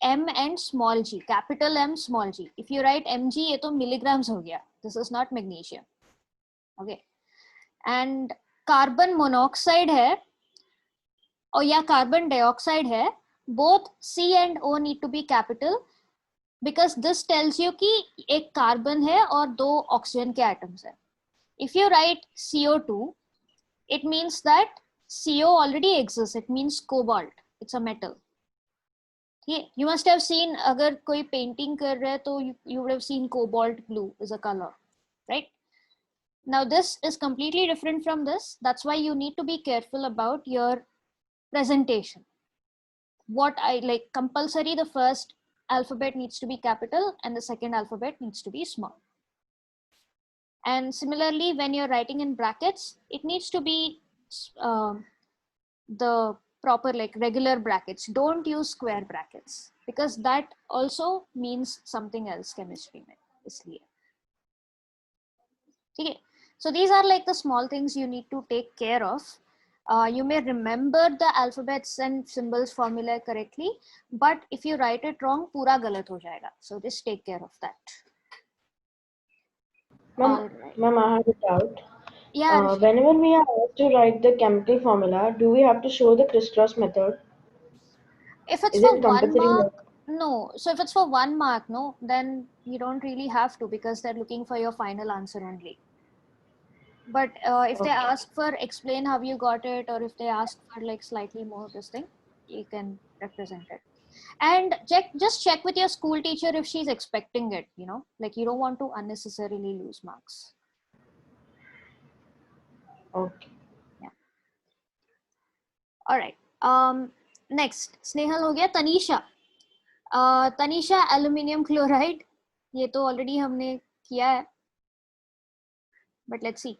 M and small g, capital M, small g. If you write mg, ये तो milligrams हो गया. This is not magnesium. Okay, and carbon monoxide है और या carbon dioxide है. Both C and O need to be capital. Because this tells you कि एक कार्बन है और 2 ऑक्सीजन के एटम्स है. If you write CO2, it means that CO already exists. It means cobalt. It's a metal. You must have seen, अगर कोई painting कर रहा है तो you would have seen cobalt blue is a color, right? Now this is completely different from this. That's why you need to be careful about your presentation. What I like, compulsory, the first alphabet needs to be capital and the second alphabet needs to be small. And similarly, when you're writing in brackets, it needs to be the proper, like regular brackets. Don't use square brackets because that also means something else chemistry में, इसलिए. Okay. So these are like the small things you need to take care of. You may remember the alphabets and symbols formula correctly, but if you write it wrong, पूरा गलत हो जाएगा. So just take care of that. Ma'am, I have a doubt. Yeah. Whenever we are asked to write the chemical formula, do we have to show the crisscross method? If it's Is for it 1 compulsory? mark, no. So if it's for 1 mark, no, then you don't really have to because they're looking for your final answer only. But if they ask for explain how you got it, or if they ask for like slightly more this thing, you can represent it. And just check with your school teacher if she's expecting it, you know, like you don't want to unnecessarily lose marks. Okay. Yeah. All right. Next, Snehal हो गया. Tanisha. Tanisha, aluminium chloride. ये तो already हमने किया है. But let's see.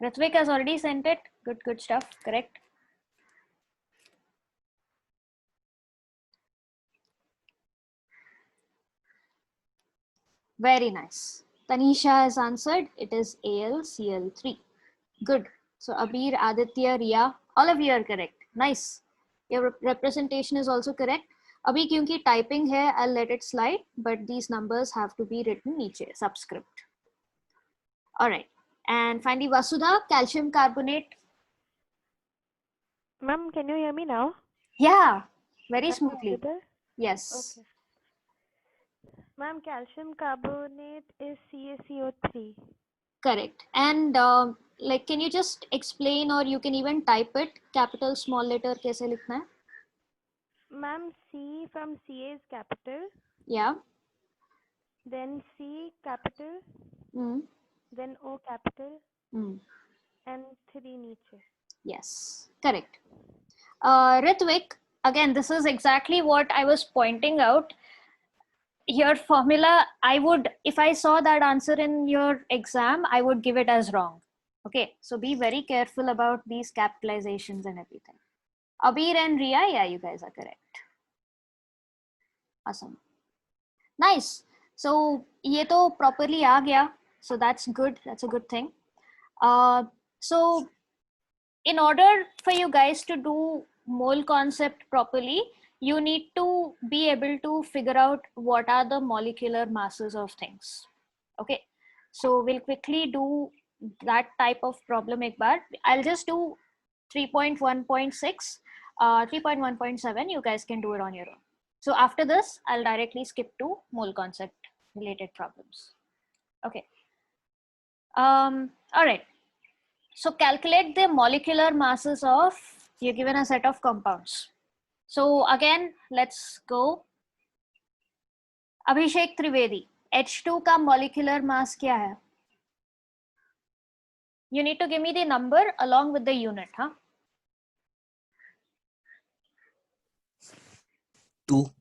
Ritvik has already sent it. Good stuff. Correct. Very nice. Tanisha has answered. It is AlCl3. Good. So Abir, Aditya, Riya, all of you are correct. Nice. Your representation is also correct. Abhi kyunki typing hai, I'll let it slide, but these numbers have to be written niche, subscript. All right. And finally, Vasudha, calcium carbonate. Ma'am, can you hear me now? Yeah, very Am I smoothly. audible? Yes. Okay. Ma'am, calcium carbonate is CaCO3. Correct. And like, can you just explain, or you can even type it, capital, small letter, kaise likhna hai? Ma'am, C from Ca is capital, Yeah. then C capital, Mm. then O capital, Mm. and 3 niche. Yes, correct. Ritvik, again, this is exactly what I was pointing out. Your formula, I would, if I saw that answer in your exam, I would give it as wrong. Okay, so be very careful about these capitalizations and everything. Abir and Riya, yeah, you guys are correct. Awesome. Nice. So, ye to properly aa gaya. So that's good. That's a good thing. So in order for you guys to do mole concept properly, you need to be able to figure out what are the molecular masses of things. Okay, so we'll quickly do that type of problem ek baar. I'll just do 3.1.6, 3.1.7. You guys can do it on your own. So after this, I'll directly skip to mole concept related problems. Okay. All right. So calculate the molecular masses of, you're given a set of compounds. So again, let's go. Abhishek Trivedi, H2 का molecular mass क्या है? You need to give me the number along with the unit, huh? 2.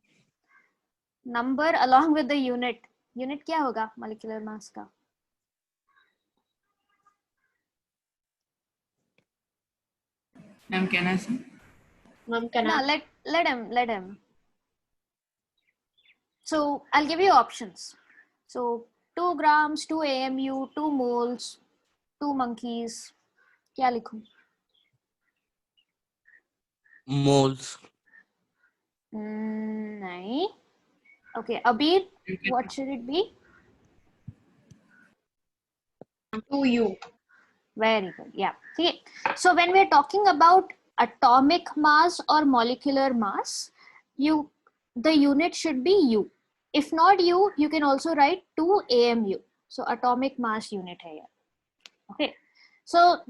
Number along with the unit. Unit क्या होगा molecular mass का? Ma'am, can I see? Ma'am, can No, I? let him. So I'll give you options. So 2 grams, 2 AMU, 2 moles, 2 monkeys. क्या लिखूं? Moles. नहीं. Okay, Abir, what should it be? 2U. Very good. Yeah. Okay. So when we're talking about atomic mass or molecular mass, the unit should be U. If not U, you can also write 2 AMU. So atomic mass unit hai here. Okay. So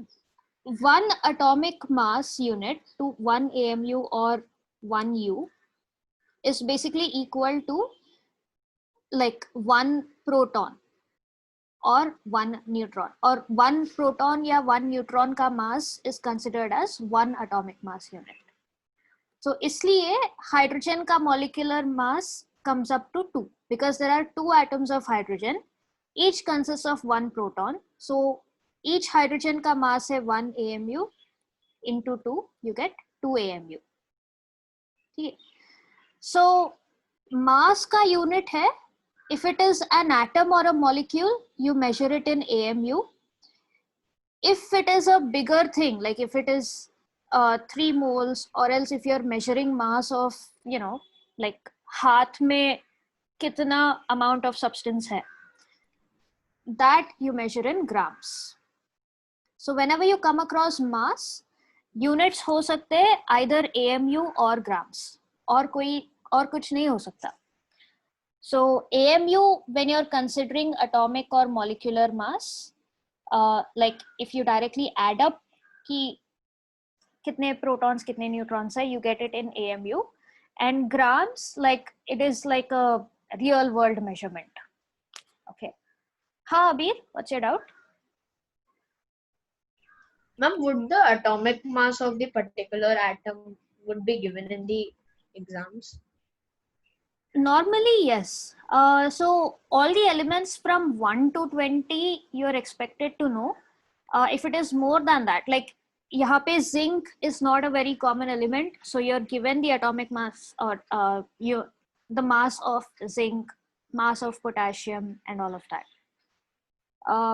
1 atomic mass unit to 1 AMU or 1 U is basically equal to like 1 proton or 1 neutron, or 1 proton या 1 neutron का mass is considered as 1 atomic mass unit. So इसलिए hydrogen का molecular mass comes up to 2 because there are 2 atoms of hydrogen, each consists of 1 proton. So each hydrogen का mass है 1 AMU into 2, you get 2 AMU. ठीक है. So mass का unit है, if it is an atom or a molecule, you measure it in AMU. If it is a bigger thing, like if it is 3 moles, or else if you're measuring mass of, you know, like हाथ में कितना amount of substance है, that you measure in grams. So whenever you come across mass, units हो सकते हैं either AMU or grams, और कोई और कुछ नहीं हो सकता. So AMU, when you're considering atomic or molecular mass, like if you directly add up ki kitne protons, kitne neutrons hai, you get it in AMU. And grams, like it is like a real world measurement. Okay. Ha, Abir, what's your doubt? Ma'am, would the atomic mass of the particular atom would be given in the exams? Normally, yes. So all the elements from 1 to 20, you're expected to know. If it is more than that, like यहाँ पे zinc is not a very common element, so you're given the atomic mass or the mass of zinc mass of potassium and all of that.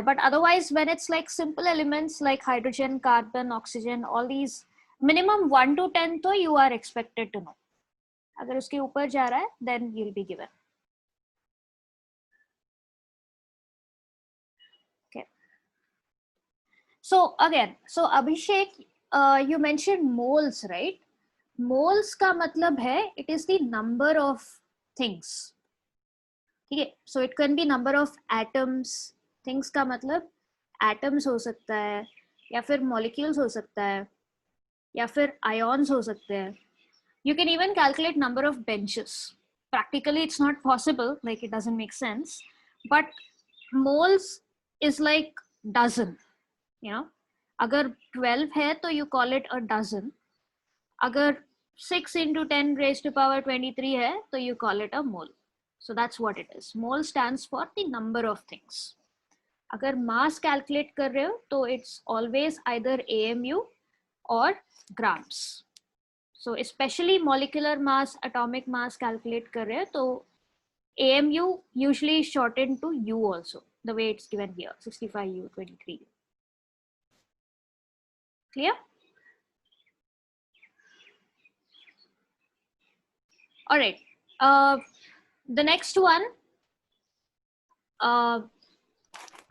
But otherwise, when it's like simple elements like hydrogen, carbon, oxygen, all these, minimum 1 to 10 तो you are expected to know. अगर उसके ऊपर जा रहा है, then you'll be given. Okay. So again, so Abhishek, you mentioned moles, right? Moles का मतलब है it is the number of things. ठीक है, so it can be number of atoms. Things का मतलब atoms हो सकता है, या फिर molecules हो सकता है, या फिर ions हो सकते हैं. You can even calculate number of benches. Practically it's not possible, like it doesn't make sense, but moles is like dozen, you know. अगर 12 है तो you call it a dozen. अगर 6 into 10 raised to power 23 है तो you call it a mole. So that's what it is. Mole stands for the number of things. अगर mass calculate कर रहे हो तो it's always either AMU or grams. So especially molecular mass, atomic mass calculate कर रहे हो तो AMU usually shortened to U also, the way it's given here, 65U, 23U. Clear? All right. The next one,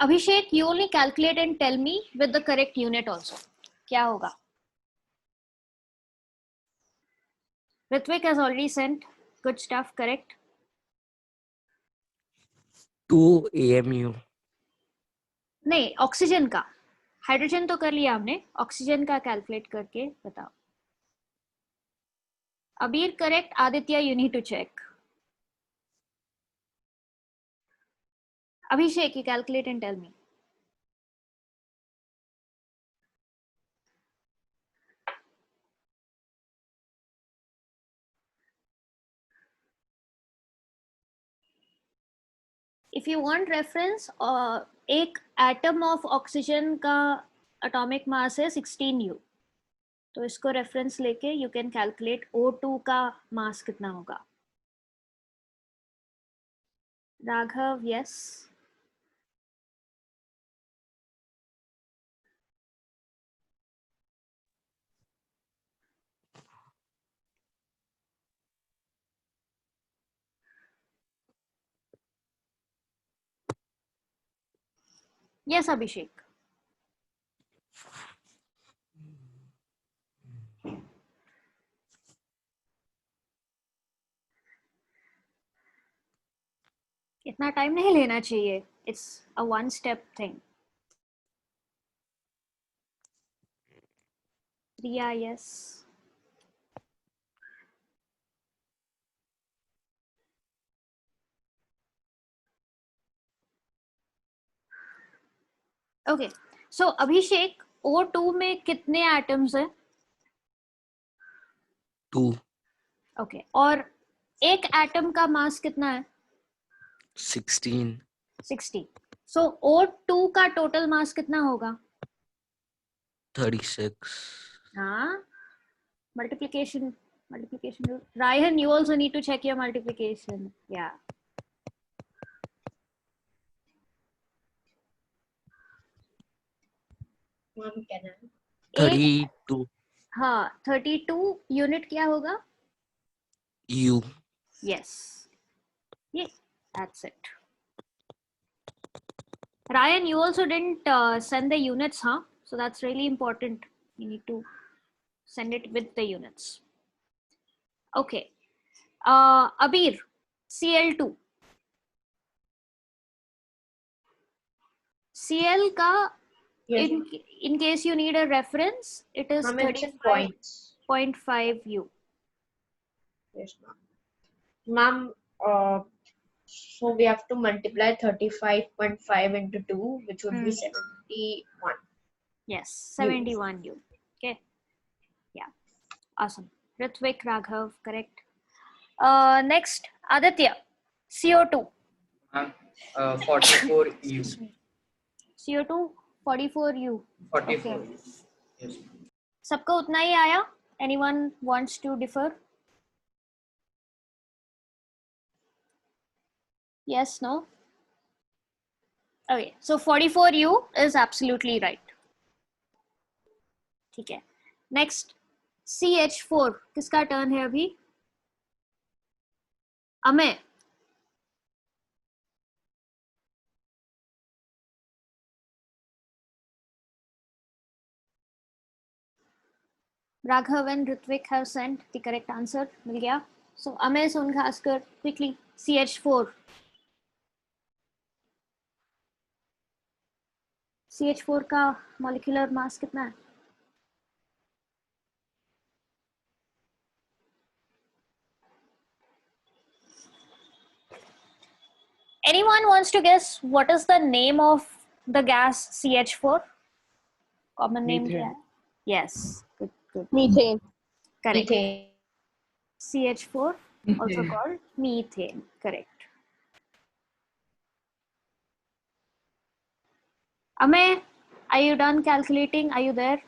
Abhishek, you only calculate and tell me with the correct unit also. क्या होगा? Ritvik has already sent. Good stuff, correct? 2 AMU. नहीं, oxygen का. Hydrogen तो कर लिया हमने, oxygen का calculate करके बताओ. Abir, correct. Aditya, you need to check. Abhishek, you calculate and tell me. If you want reference, एक atom of oxygen का atomic mass है 16U. तो इसको reference लेके you can calculate O2 का mass कितना होगा. Raghav, yes. Yes, Abhishek. इतना टाइम नहीं लेना चाहिए. It's a one-step thing. Priya, yes. Okay. So Abhishek, O2 में कितने atoms हैं? 2. Okay. और एक atom का mass कितना है? 16. 60. So O2 का total mass कितना होगा? 36. हाँ. Multiplication. Ryan, you also need to check your multiplication. Yeah. Mom, can I? 32. हाँ, 32 unit क्या होगा? U. Yes. Yeah, that's it. Ryan, you also didn't send the units, huh? So that's really important. You need to send it with the units. Okay. Abir, Cl2. Cl का, Yes, in case you need a reference, it is ma'am, it's in points. 35.5 U. Yes, ma'am. Ma'am, so we have to multiply 35.5 into 2, which would be 71. Yes, 71 U. Okay. Yeah. Awesome. Ritvik, Raghav, correct. Next, Aditya, CO2. 44 U. CO2, 44 U. 44. Okay. Yes. सबका उतना ही आया? Anyone wants to differ? Yes, no? Okay, so 44U is absolutely right. ठीक है. Next, CH4 किसका turn है अभी? Ameya. Raghav and Ritvik have sent the correct answer. मिल गया. So Ameya Songaskar, quickly. CH4. CH4 का molecular mass कितना है? Anyone wants to guess what is the name of the gas CH4? Common name क्या है? Yes. Good, good. Methane. Correct. Methane. CH4, also called methane. Correct. Ameya, are you done calculating? Are you there?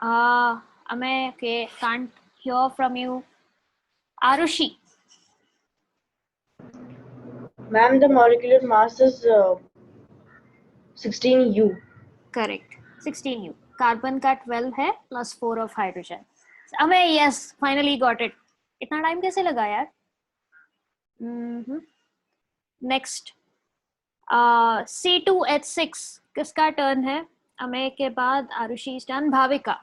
Ameya, okay, can't hear from you. Arushi. Ma'am, the molecular mass is 16U. Correct. 16U. Carbon का 12 है plus 4 of hydrogen. Ameya, yes, finally got it. इतना time कैसे लगा यार? Next. C2H6 किसका turn है? अमेय के बाद Arushi turn. Bhavika.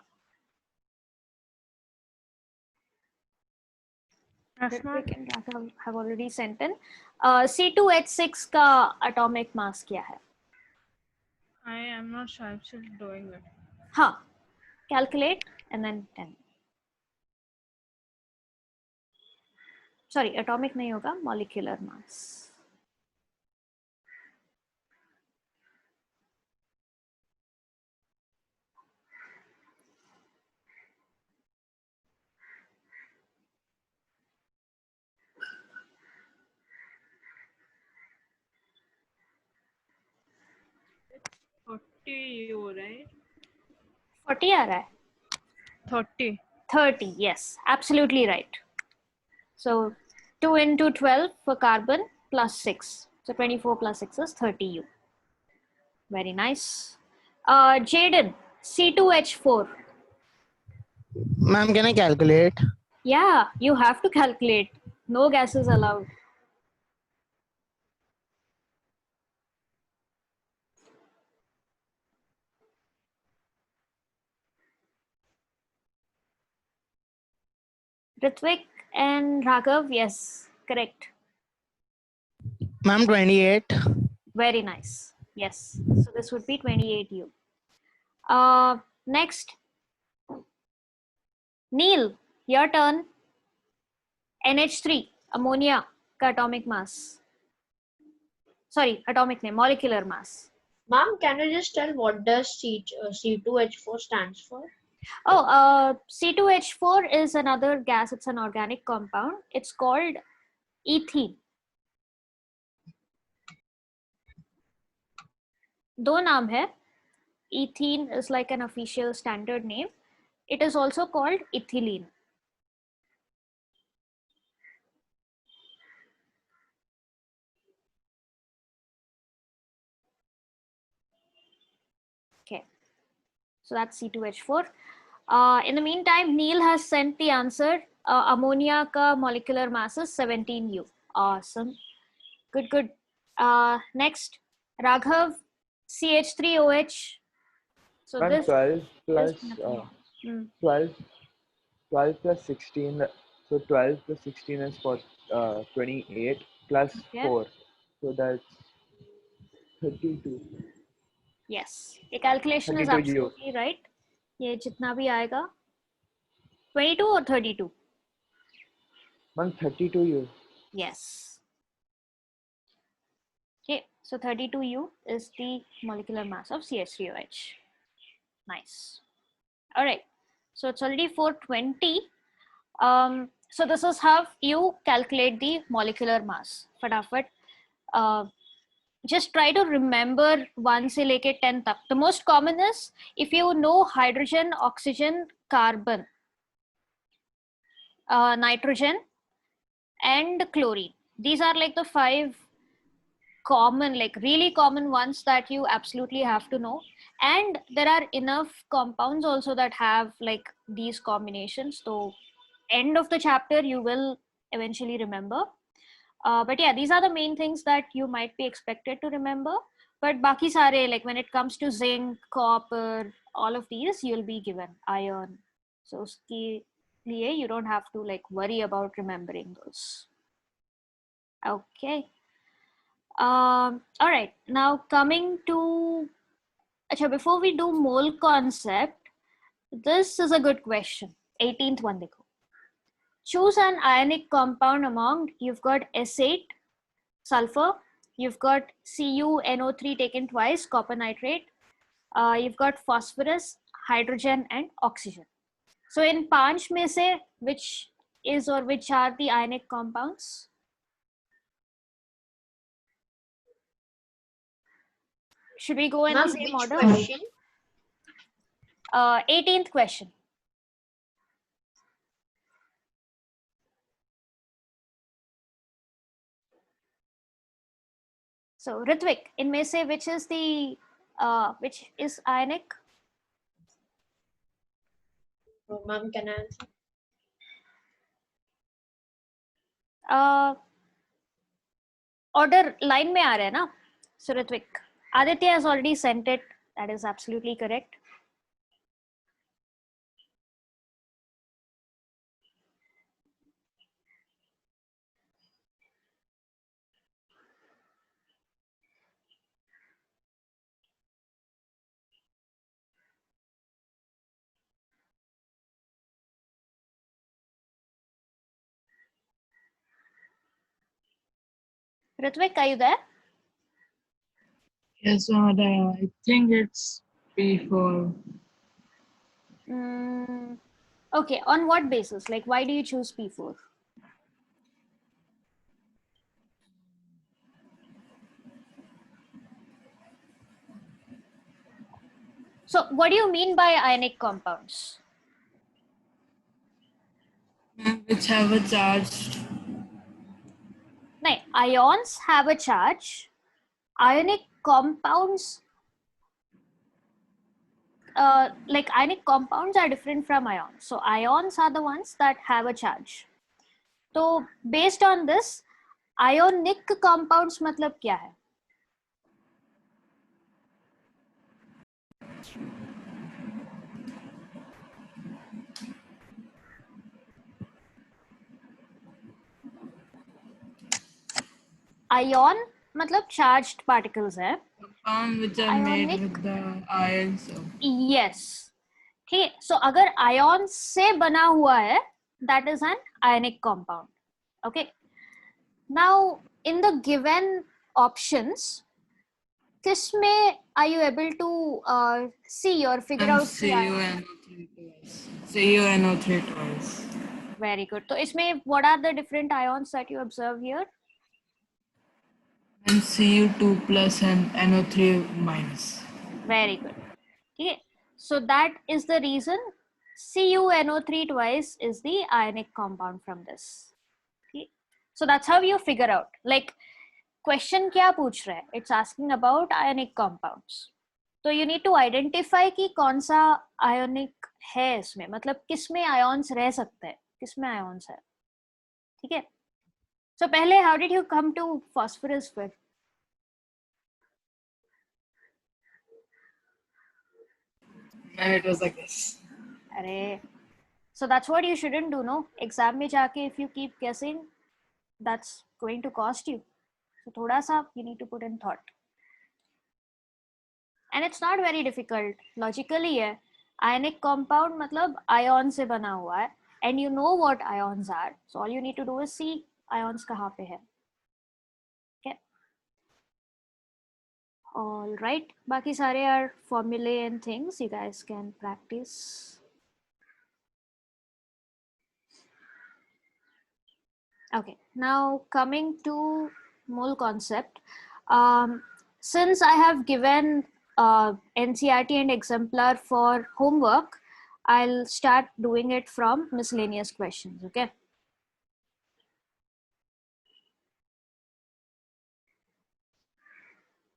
Ritvik and Raghav have already sent in. C2H6 का atomic mass क्या है? I am not sure. I'm still doing it. हाँ. Calculate and then 10. Sorry, atomic नहीं होगा, molecular mass. You right? 40 आ रहा है? 30. 30, yes, absolutely right. So 2 into 12 for carbon plus 6. So 24 plus 6 is 30U. Very nice. Jaden, C2H4. Ma'am, can I calculate? Yeah, you have to calculate. No gases allowed. Ritvik and Raghav, yes, correct. Ma'am, 28. Very nice. Yes. So this would be 28U. Next. Neil, your turn. NH3, ammonia का atomic mass. Sorry, atomic name, molecular mass. Ma'am, can you just tell what does C2H4 stands for? Oh, C2H4 is another gas. It's an organic compound. It's called ethene. दो नाम है. Ethene is like an official standard name. It is also called ethylene. Okay, so that's C2H4. In the meantime, Neil has sent the answer. Ammonia ka molecular mass is 17U. Awesome. Good, good. Next, Raghav, CH3OH. So Ma'am, this 12 plus is 12 plus 16. So 12 plus 16 is for 28 plus Okay. 4. So that's 32. Yes, the calculation is 32U. absolutely right. ये जितना भी आएगा 22 or 32? Ma'am, 32U. Yes. Okay, so 32U is the molecular mass of CH3OH. Nice. All right, so it's already 420. So this is how you calculate the molecular mass. फटाफट just try to remember 1 से लेके 10 तक. The most common is if you know hydrogen, oxygen, carbon. nitrogen, and chlorine. These are like the 5 common, like really common ones that you absolutely have to know. And there are enough compounds also that have like these combinations. So end of the chapter, you will eventually remember. But yeah, these are the main things that you might be expected to remember. But baki sare, like when it comes to zinc, copper, all of these, you'll be given iron. So uski liye you don't have to like worry about remembering those. Okay. All right. Now coming to, before we do mole concept, this is a good question. 18th one dekho. Choose an ionic compound among, you've got S8, sulfur, you've got CuNO3 taken twice, copper nitrate, you've got phosphorus, hydrogen, and oxygen. So in Panch mein se, which is or which are the ionic compounds? Should we go in the same order? Question? 18th question. So Ritvik, in se which is the which is ionic? Oh, ma'am, can I answer? Order line mein aa raha hai na? So Ritvik, Aditya has already sent it. That is absolutely correct. Ritvik, are you there? Yes, I think it's P4. Okay, on what basis? Like, why do you choose P4? So, what do you mean by ionic compounds? Which have a charge. No, ions have a charge. Ionic compounds, like ionic compounds are different from ions. So, ions are the ones that have a charge. So, based on this, ionic compounds matlab kya hai? Ion matlab charged particles hai. Compound which are made with the ions. Yes. Okay, so agar ion se bana hua hai, that is an ionic compound. Okay. Now, in the given options, kisme are you able to see or figure out? CuNO3 twice. Very good. So, isme what are the different ions that you observe here? And Cu2 plus and NO3 minus. Very good. Okay. So that is the reason CuNO3 twice is the ionic compound from this. Okay. So that's how you figure out. Like, question kya pooch raha hai? It's asking about ionic compounds. So you need to identify ki kaun sa ionic hai isme. Matlab kisme ions reh sakte hai? Kisme ions hai? ठीक है. So पहले, how did you come to phosphorus first? And it was like this. Arey. So that's what you shouldn't do, no? Exam mein jaake, if you keep guessing, that's going to cost you. So thoda sa you need to put in thought. And it's not very difficult. Logically hai. Ionic compound matlab ion se bana hua hai. And you know what ions are. So all you need to do is see ions kahan pe hai. Okay. All right. Baki sare are formulae and things you guys can practice. Okay, now coming to mole concept. Since I have given NCERT and exemplar for homework, I'll start doing it from miscellaneous questions, okay?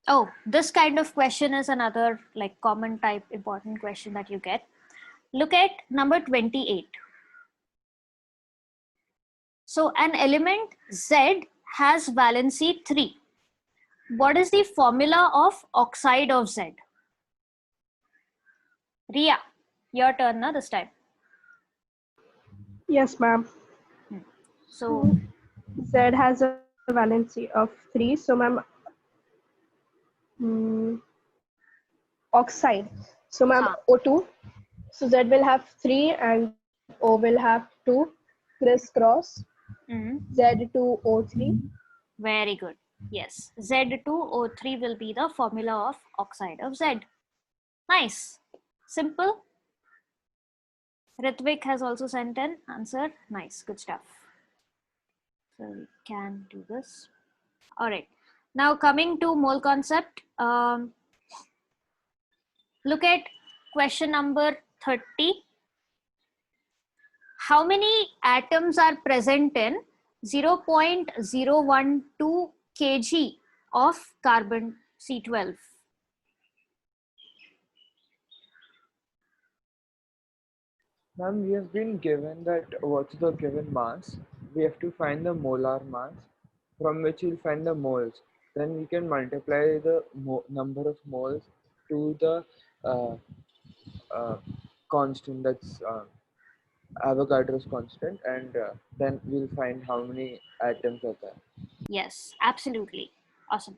Oh, this kind of question is another like common type important question that you get. Look at number 28. So an element Z has valency 3. What is the formula of oxide of Z? Ria, your turn na this time. Yes, ma'am. So Z has a valency of 3. So, ma'am, oxide. So, ma'am, O2. So, Z will have 3 and O will have 2. Crisscross. Z2O3. Very good. Yes, Z2O3 will be the formula of oxide of Z. Nice. Simple. Ritvik has also sent an answer. Nice. Good stuff. So we can do this. All right. Now coming to mole concept. Look at question number 30. How many atoms are present in 0.012 kg of carbon C12? Ma'am, we have been given that what's the given mass. We have to find the molar mass from which we'll find the moles. Then we can multiply the number of moles to the constant, that's Avogadro's constant, and then we'll find how many atoms are there. Yes, absolutely. Awesome.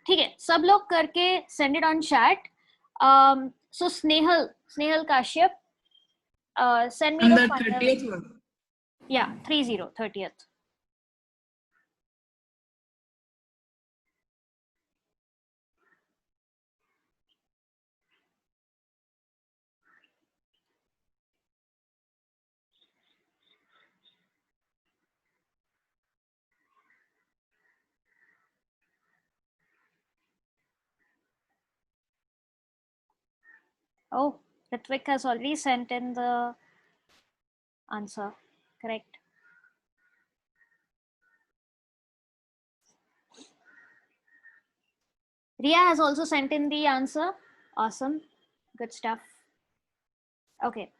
ठीक है, सब लोग करके send it on chat. So Snehal Kashyap, send me And the the final. 30th one. Yeah, 30th. Oh, Ritvik has already sent in the answer. Correct. Ria has also sent in the answer. Awesome. Good stuff. Okay.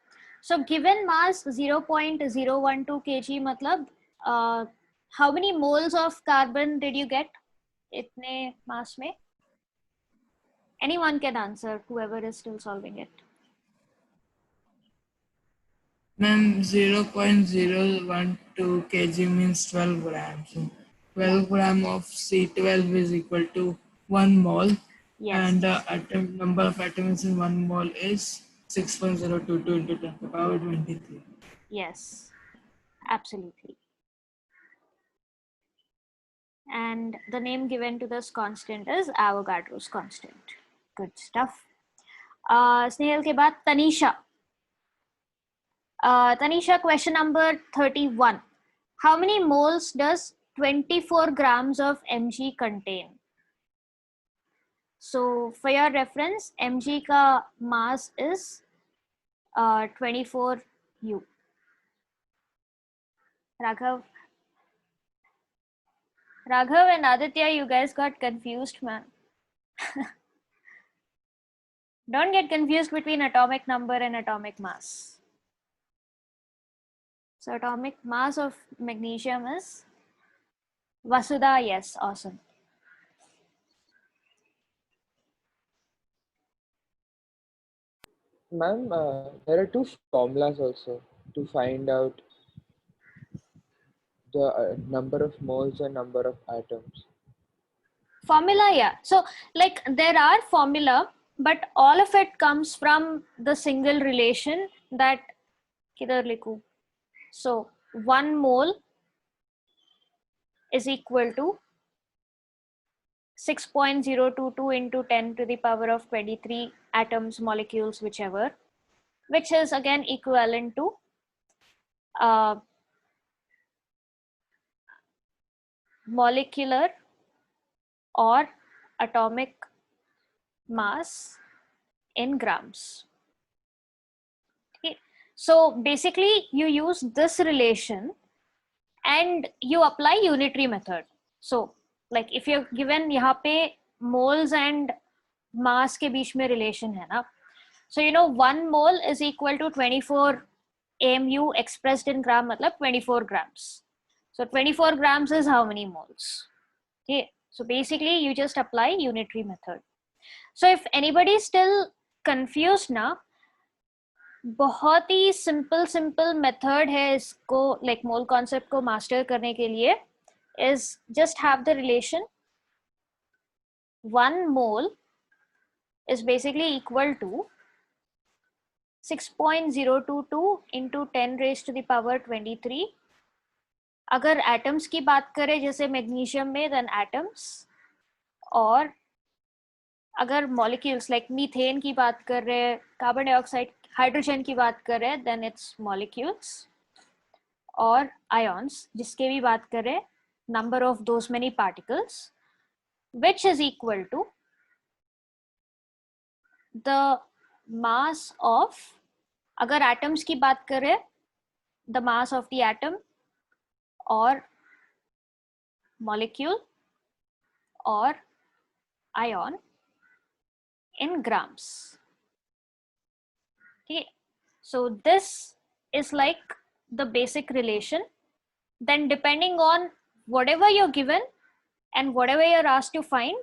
So given mass 0.012 kg, matlab, how many moles of carbon did you get? Itne mass mein? Anyone can answer, whoever is still solving it. Ma'am, 0.012 kg means 12 grams. So 12 gram of C12 is equal to 1 mole. Yes. And the atom number of atoms in 1 mole is 6.022 into 10 to the power 23. Yes, absolutely. And the name given to this constant is Avogadro's constant. Good stuff. Snehal ke baad Tanisha. Tanisha, question number 31. How many moles does 24 grams of Mg contain? So for your reference, Mg ka mass is 24 U. Raghav and Aditya, you guys got confused, man. Don't get confused between atomic number and atomic mass. So atomic mass of magnesium is Vasudha, yes, awesome. Ma'am, there are two formulas also to find out the number of moles and number of atoms. Formula, yeah. So like there are formula, but all of it comes from the single relation that kidhar likhu. So 1 mole is equal to 6.022 into 10 to the power of 23 atoms, molecules, whichever, which is again equivalent to molecular or atomic mass in grams. Okay. So basically you use this relation and you apply unitary method. So like if you're given yahan pe moles and mass के बीच में relation है ना. So you know 1 mole is equal to 24 AMU expressed in gram, मतलब 24 grams. So 24 grams is how many moles? Okay, so basically you just apply unitary method. So if anybody is still confused ना, बहुत ही simple method है इसको like mole concept को master करने के लिए, is just have the relation 1 mole is basically equal to 6.022 into 10 raised to the power 23. अगर atoms की बात करें जैसे magnesium में, then atoms, और अगर molecules like methane की बात कर रहे हैं, carbon dioxide, hydrogen की बात कर रहे हैं, then it's molecules, और ions जिसके भी बात करें, number of those many particles, which is equal to the mass of, अगर atoms की बात करें, the mass of the atom or molecule or ion in grams. Okay, so this is like the basic relation. Then depending on whatever you're given and whatever you're asked to find,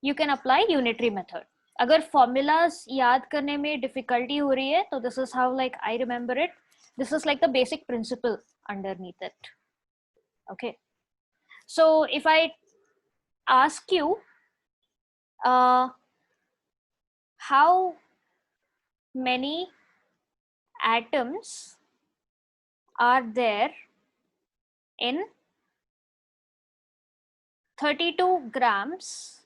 you can apply unitary method. अगर formulas याद करने में difficulty हो रही है, तो this is how like I remember it. This is like the basic principle underneath it. Okay. So if I ask you, how many atoms are there in 32 grams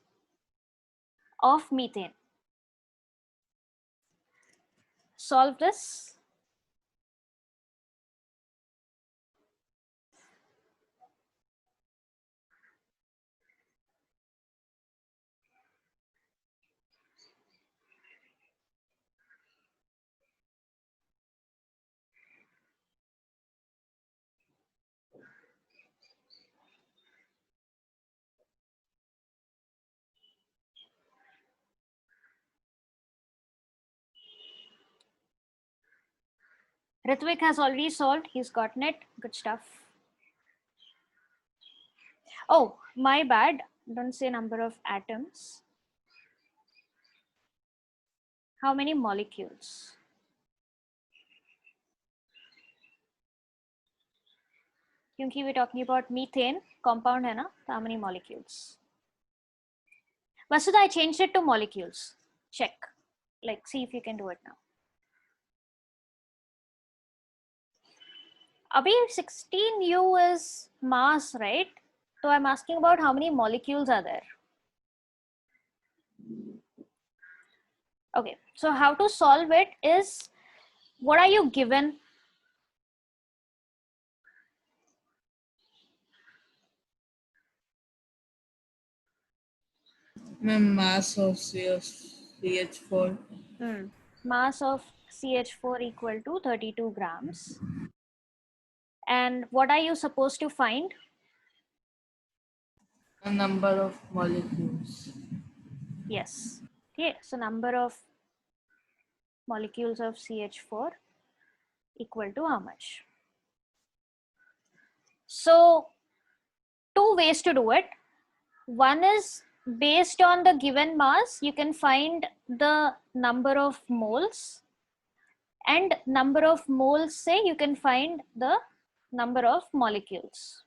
of methane? Solve this. Ritvik has already solved. He's gotten it. Good stuff. Oh, my bad. Don't say number of atoms. How many molecules? क्योंकि we're talking about methane compound है ना, तो how many molecules? Vasudha, I changed it to molecules. Check. Like, see if you can do it now. Abhi 16U is mass, right? So I'm asking about how many molecules are there. Okay, so how to solve it is, what are you given? Mass of CH4. Mass of CH4 equal to 32 grams. And what are you supposed to find? A number of molecules. Yes. Okay, so number of molecules of CH4 equal to how much? So, two ways to do it. One is based on the given mass, you can find the number of moles, and number of moles say you can find the number of molecules.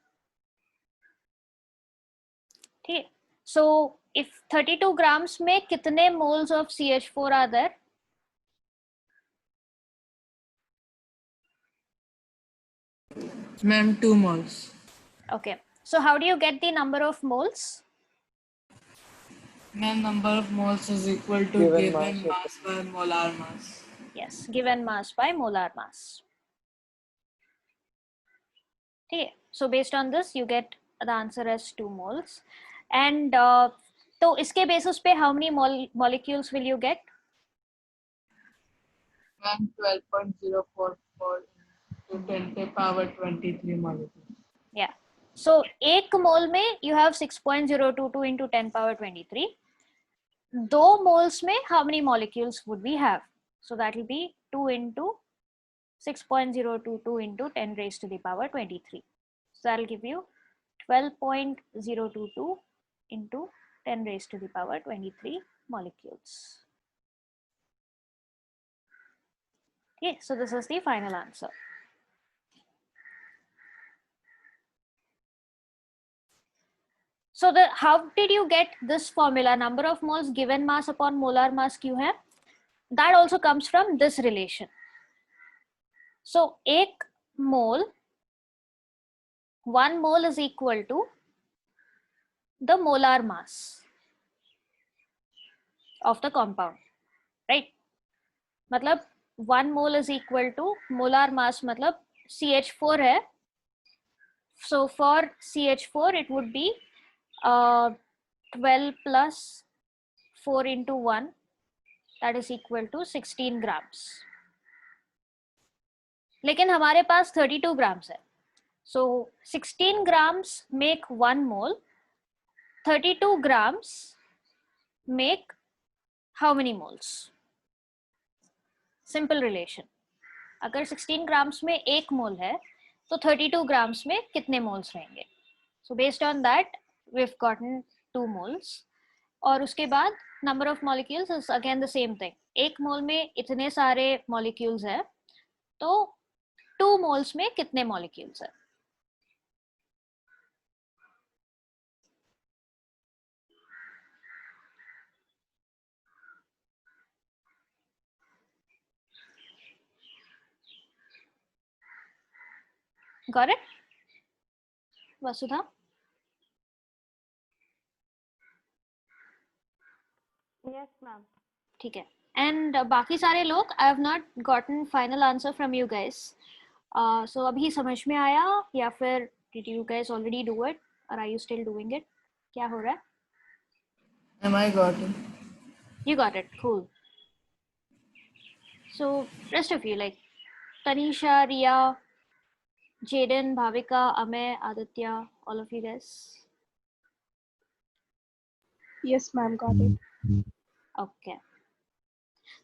Okay, so if 32 grams में कितने moles of CH4 are there? Ma'am, 2 moles. Okay, so how do you get the number of moles? Ma'am, number of moles is equal to given mass by molar mass. Yes, given mass by molar mass. Okay, so based on this you get the answer as 2 moles. And तो इसके basis पे how many molecules will you get? Ma'am, 12.044 to 10 to power 23 molecules. Yeah, so एक mole में you have 6.022 into 10 power 23. 2 moles में how many molecules would we have? So that will be 2 into 6.022 into 10 raised to the power 23. So that will give you 12.022 into 10 raised to the power 23 molecules. Okay, so this is the final answer. So how did you get this formula? Number of moles given mass upon molar mass Q है. That also comes from this relation. So 1 mole is equal to the molar mass of the compound, right? मतलब 1 mole is equal to molar mass मतलब CH4 है. So for CH4 it would be 12 plus 4 into 1, that is equal to 16 grams. लेकिन हमारे पास 32 grams है. So 16 grams make 1 mole, 32 grams make how many moles? Simple relation. अगर 16 grams में 1 mole है तो 32 grams में कितने moles रहेंगे? So based on that we've gotten 2 moles. और उसके बाद number of molecules is again the same thing. 1 mole में इतने सारे molecules है तो 2 moles में कितने molecules है? Got it? Vasudha? Yes, ma'am. ठीक है. And बाकी सारे लोग I have not gotten final answer from you guys. So अभी समझ में आया या फिर did you guys already do it or are you still doing it? क्या हो रहा है? Am I got it? You got it. Cool. So rest of you like Tanisha, Ria, Jaden, Bhavika, Amay, Aditya, all of you guys. Yes, ma'am, got it. Okay.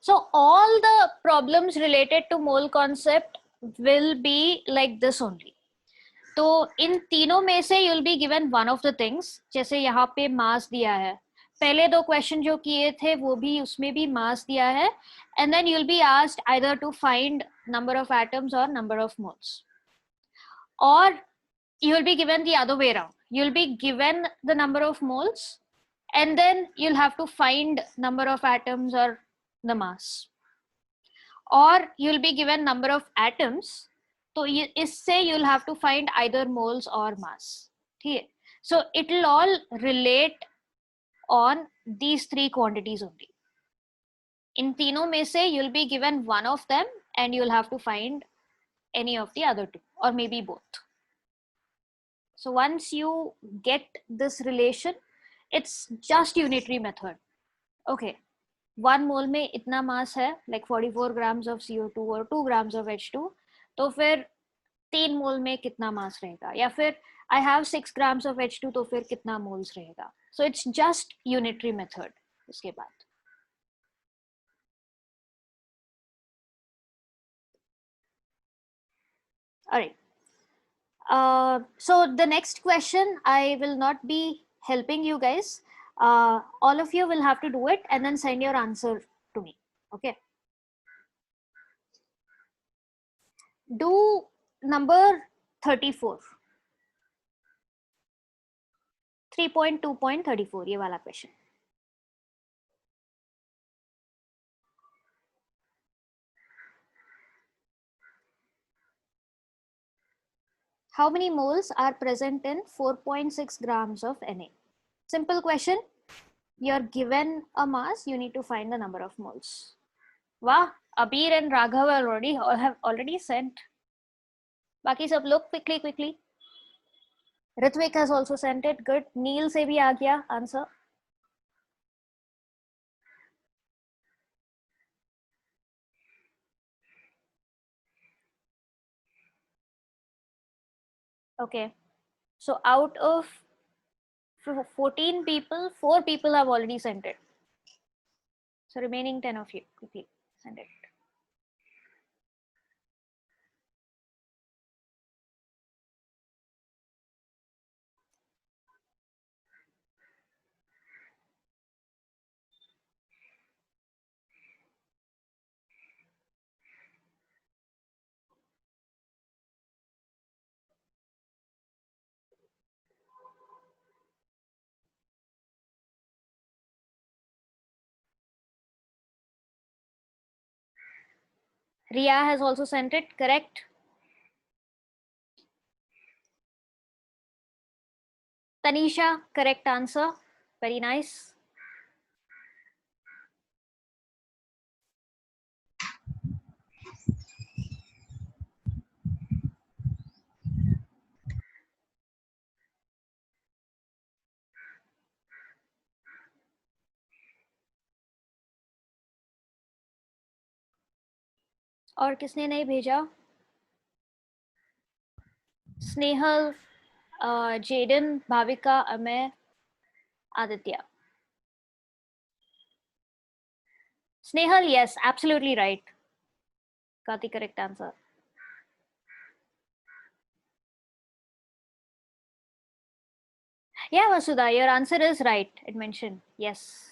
So all the problems related to mole concept will be like this only. तो इन तीनों में से you'll be given one of the things. जैसे यहाँ पे मास दिया है. पहले 2 क्वेश्चन जो किए थे वो भी उसमें भी मास दिया है. And then you'll be asked either to find number of atoms or number of moles. Or you'll be given the other way around. You'll be given the number of moles and then you'll have to find number of atoms or the mass. Or you'll be given number of atoms, तो इससे you'll have to find either moles or mass. ठीक है? So it will all relate on these 3 quantities only. इन तीनों में से you'll be given one of them and you'll have to find any of the other 2 or maybe both. So once you get this relation, it's just unitary method. Okay. 1 mole में इतना मास है like 44 grams of CO2 और 2 grams of H2, तो फिर 3 मोल में कितना मास रहेगा? या फिर I have 6 grams of H2 तो फिर कितना मोल्स रहेगा? So it's just unitary method. इसके बाद alright. So the next question I will not be helping you guys. All of you will have to do it and then send your answer to me. Okay. Do number 34. 3.2.34 ये वाला question. How many moles are present in 4.6 grams of Na? Simple question. You're given a mass, you need to find the number of moles. Wow, Abir and Raghav have already sent. Baki sab log quickly. Ritvik has also sent it. Good. Neil se bhi aa gaya answer. Okay. So out of 14 people, 4 people have already sent it. So remaining 10 of you, quickly send it. Ria has also sent it, correct? Tanisha, correct answer. Very nice. और किसने नहीं भेजा? Snehal, Jaden, Bhavika, Amay, Aditya. Snehal, yes, absolutely right. Got the correct answer. Yeah, Vasudha, your answer is right. It mentioned, yes.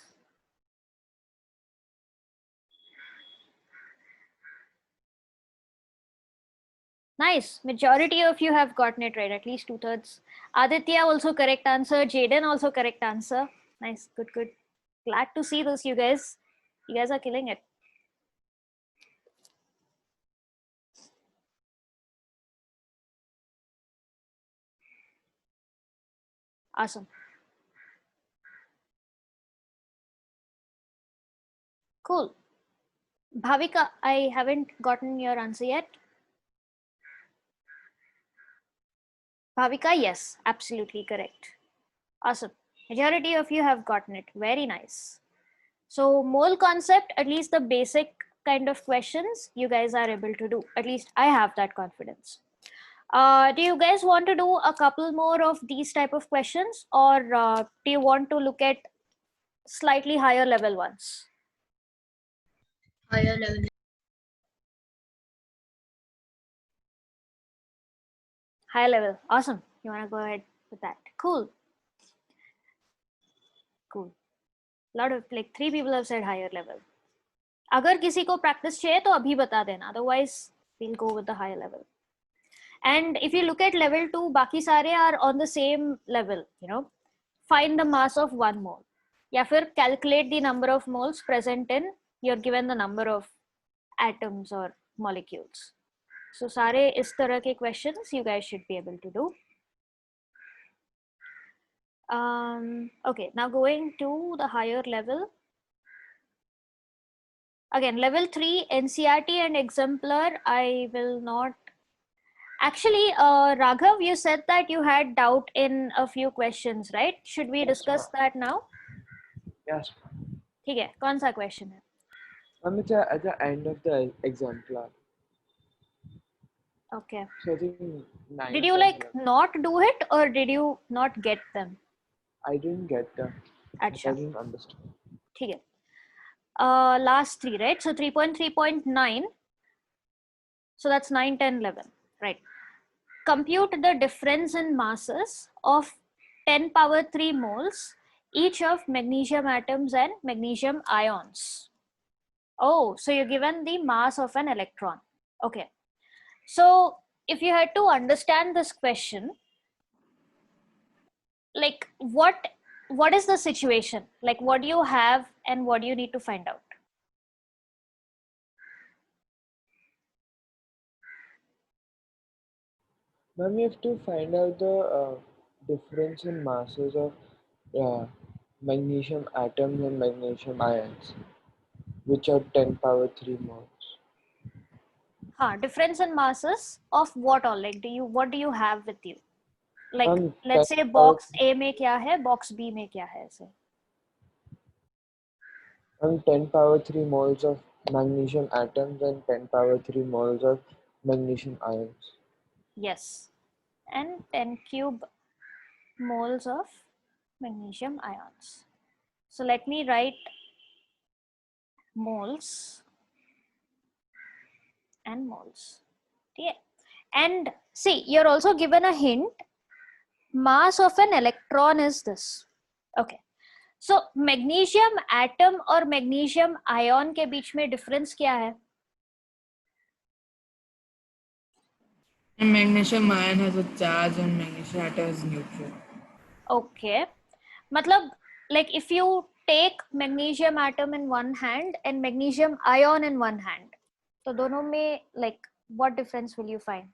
Nice. Majority of you have gotten it right, at least 2/3. Aditya also correct answer. Jaden also correct answer. Nice. Good, good. Glad to see this, you guys. You guys are killing it. Awesome. Cool. Bhavika, I haven't gotten your answer yet. Bhavika, yes, absolutely correct. Awesome. Majority of you have gotten it. Very nice. So mole concept, at least the basic kind of questions you guys are able to do. At least I have that confidence. Do you guys want to do a couple more of these type of questions, or do you want to look at slightly higher level ones? Higher level. Higher level. Awesome. You want to go ahead with that? Cool. Cool. Lot of, like, 3 people have said higher level. अगर किसी को practice चाहिए तो अभी बता देना. Otherwise, we'll go with the higher level. And if you look at level 2, बाकी सारे are on the same level, you know. Find the mass of 1 mole. या फिर calculate the number of moles present in, you're given the number of atoms or molecules. So सारे इस तरह के questions you guys should be able to do. Okay, now going to the higher level. Again, level 3, NCERT and exemplar, I will not. Actually, Raghav, you said that you had doubt in a few questions, right? Should we discuss that now? Yes. ठीक है, कौन सा question है? It's at the end of the exemplar. Okay. So I think 9. Did you like not do it, or did you not get them? I didn't get them. Achha. I didn't understand. ठीक है. Last 3, right? So 3.3.9. So that's 9, 10, 11, right? Compute the difference in masses of 10 power 3 moles each of magnesium atoms and magnesium ions. Oh, so you're given the mass of an electron. Okay. So if you had to understand this question, like what is the situation? Like, what do you have and what do you need to find out? Ma'am, you have to find out the difference in masses of magnesium atoms and magnesium ions, which are 10 power 3 moles. Difference in masses of what all? Like, what do you have with you? Like, let's say 10 box A में क्या है, box B में क्या है ऐसे? 10 power 3 moles of magnesium atoms and 10 power 3 moles of magnesium ions. Yes, and 10 cube moles of magnesium ions. So let me write moles and moles. Yeah. And see, you're also given a hint. Mass of an electron is this. Okay. So magnesium atom और magnesium ion के बीच में difference क्या है? And magnesium ion has a charge and magnesium atom is neutral. Okay. मतलब like if you take magnesium atom in one hand and magnesium ion in one hand, तो दोनों में like what difference will you find?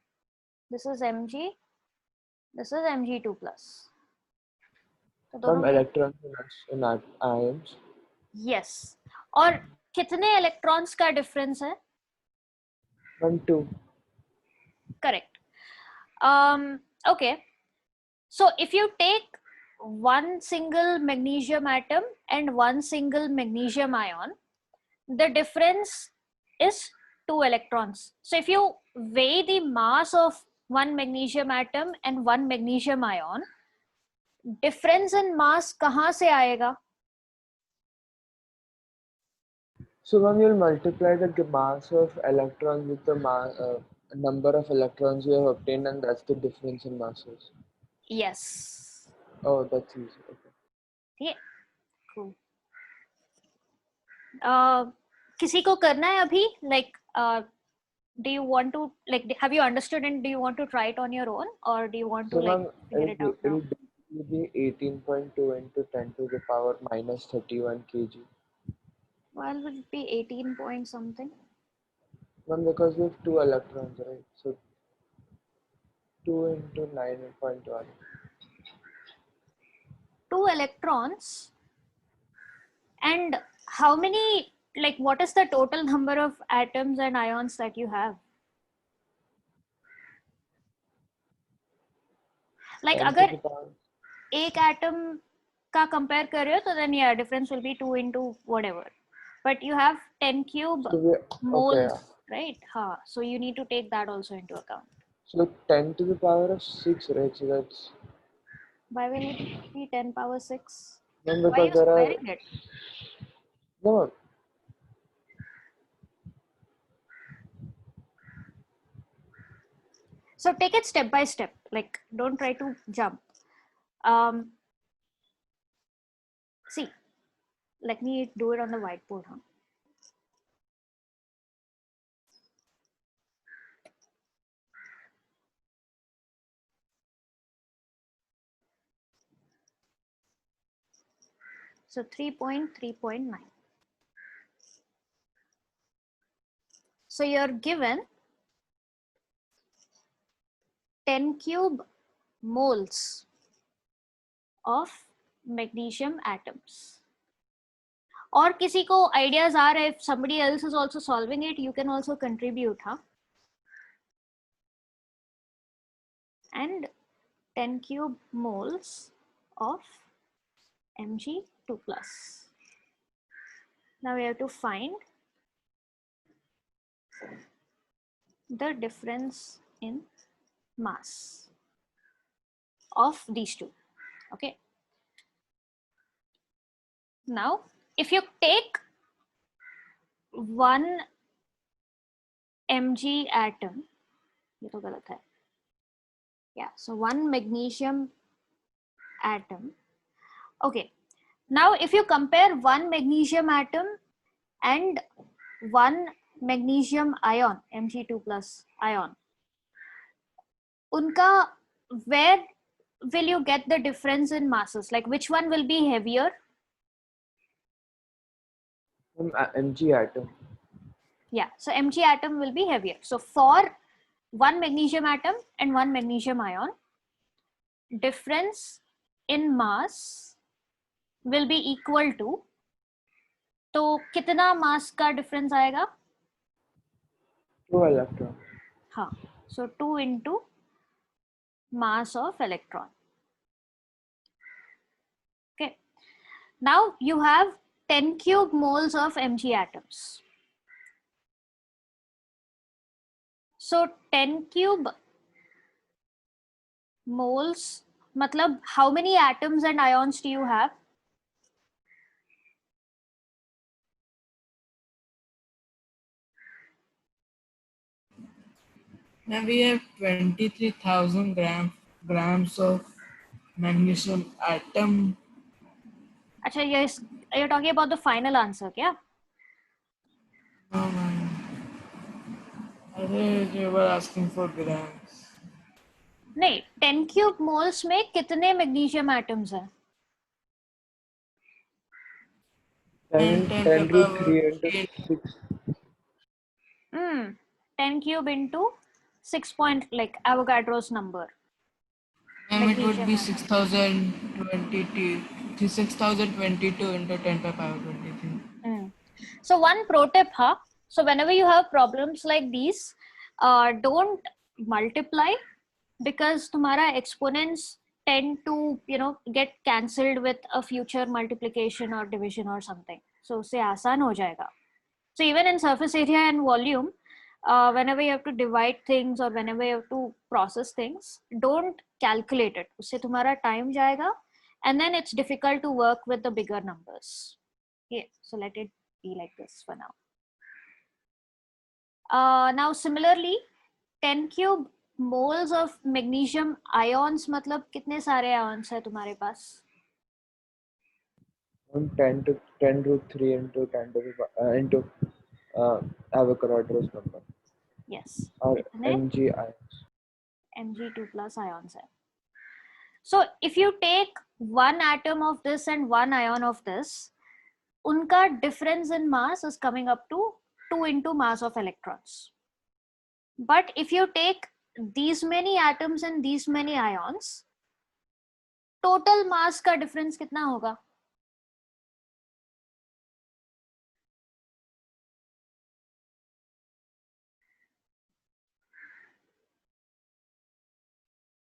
This is Mg, this is Mg2 plus. तो दोनों Some में electrons in ions. yes. और कितने electrons का difference है? 1, 2. Correct. Okay. So if you take one single magnesium atom and one single magnesium ion, the difference is 2 electrons. So if you weigh the mass of one magnesium atom and one magnesium ion, difference in mass कहाँ से आएगा? So ma'am, you'll multiply the mass of electrons with the number of electrons you have obtained, and that's the difference in masses. Yes. Oh, that's easy. Okay. Yeah. Cool. किसी को करना है अभी? Like, do you want to, like, have you understood and do you want to try it on your own, or do you want to So like ma'am, figure it out now? it'll be 18.2 into 10 to the power minus 31 kg. Why would it be 18 point something? Ma'am, because we have 2 electrons, right? So 2 into 9.1. 2 electrons. And how many, like, what is the total number of atoms and ions that you have? Like, 10 to अगर the power. एक atom का compare कर रहे हो, तो then yeah, difference will be 2 into whatever. But you have 10 cube So moles, okay. right? Huh. So you need to take that also into account. So 10 to the power of 6, right? So that's. Why will it be 10 power 6? Ma'am, Why are because you there are. squaring it? No. So take it step by step. Like, don't try to jump. See, let me do it on the whiteboard. Huh? So 3.3.9. So you're given 10 cube moles of magnesium atoms. Or किसी को ideas are, if somebody else is also solving it, you can also contribute, huh? And 10 cube moles of Mg2 plus. Now we have to find the difference in mass of these two. Okay. Now, if you take one Mg atom, ये तो गलत है. Yeah, so one magnesium atom. Okay. Now, if you compare one magnesium atom and one magnesium ion, Mg2 plus ion, unka, where will you get the difference in masses? Like, which one will be heavier? Mg atom. Yeah, so Mg atom will be heavier. So for one magnesium atom and one magnesium ion, difference in mass will be equal to, तो कितना mass का difference आएगा? 2 electrons. हाँ, so 2 into mass of electron. Okay, now you have 10 cube moles of Mg atoms. So 10 cube moles, matlab how many atoms and ions do you have? Now we have 23,000 grams of magnesium atom. Acha, yes, you're talking about the final answer, yeah? Oh man, I think you were asking for grams. नहीं, 10 cube moles में कितने magnesium atoms हैं? 10 root 3 into 6. 10 cube into 6 point, like Avogadro's number. And it would Magnesium be atom. 6,022 into 10 to the power 23. So one pro tip, huh? So whenever you have problems like these, don't multiply, because तुम्हारा exponents tend to, get cancelled with a future multiplication or division or something. So उससे आसान हो जाएगा. So even in surface area and volume, whenever you have to divide things or whenever you have to process things, don't calculate it. उससे तुम्हारा time जाएगा, and then it's difficult to work with the bigger numbers. Okay, so let it be like this for now. Now similarly, 10 cube moles of magnesium ions, मतलब कितने सारे ions है तुम्हारे पास? 10 root 3 into 10 to the into Avogadro's number. Yes. Or कितने? Mg ions. Mg2 plus ions है. So if you take one atom of this and one ion of this, unka difference in mass is coming up to 2 into mass of electrons. But if you take these many atoms and these many ions, total mass का difference कितना होगा?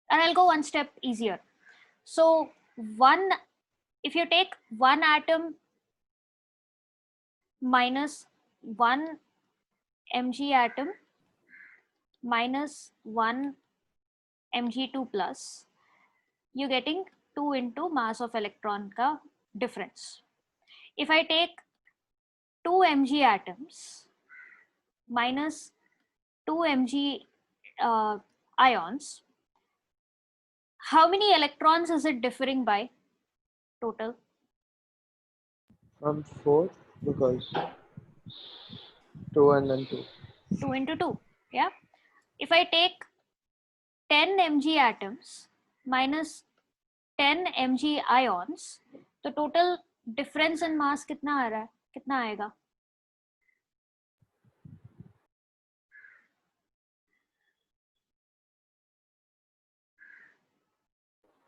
And I'll go one step easier. So if you take one atom minus one Mg atom minus 1 Mg2 plus, you're getting 2 into mass of electron ka difference. If I take 2 Mg atoms minus 2 Mg ions, how many electrons is it differing by total? From 4, because 2 and then 2. 2 into 2, yeah. If I take 10 Mg atoms minus 10 Mg ions, the total difference in mass कितना आ रहा है? कितना आएगा?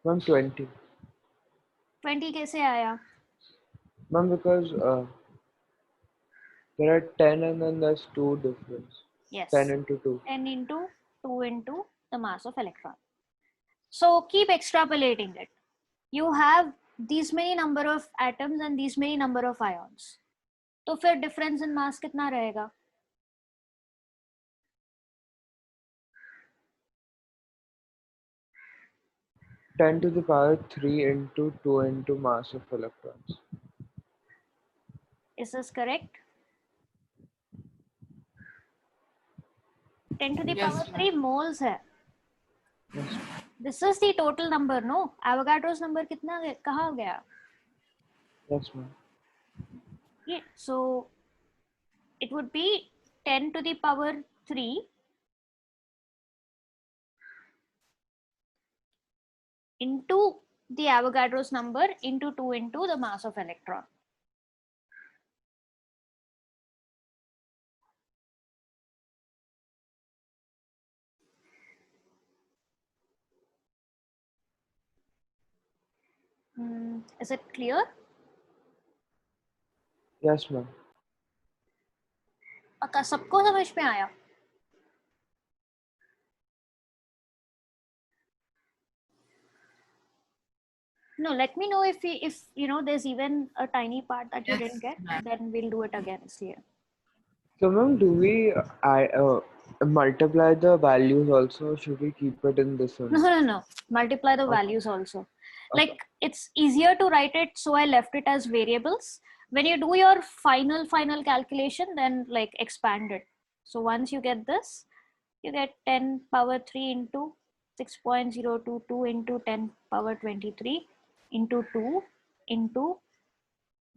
Ma'am, 20. 20 कैसे आया? Ma'am, because there are 10 and then there's 2 difference. Yes. 10 into 2. 10 into 2 into the mass of electron. So keep extrapolating it. You have these many number of atoms and these many number of ions. तो फिर difference in mass कितना रहेगा? Ten to the power 3 into 2 into mass of electrons. Is this correct? 10 to the Yes, power 3 moles है. Yes. This is the total number, no? Avogadro's number कितना कहाँ गया? Yes, ma'am. Yeah, so it would be 10 to the power 3 into the Avogadro's number into 2 into the mass of electron. Is it clear? Yes, ma'am. पक्का सबको समझ में आया? No, let me know if there's even a tiny part that you didn't get. Then we'll do it again. So, ma'am, do we multiply the values also? Should we keep it in this one? No. Multiply the values also. Like it's easier to write it, so I left it as variables. When you do your final calculation, then like expand it. So once you get this, you get 10 power 3 into 6.022 into 10 power 23 into 2 into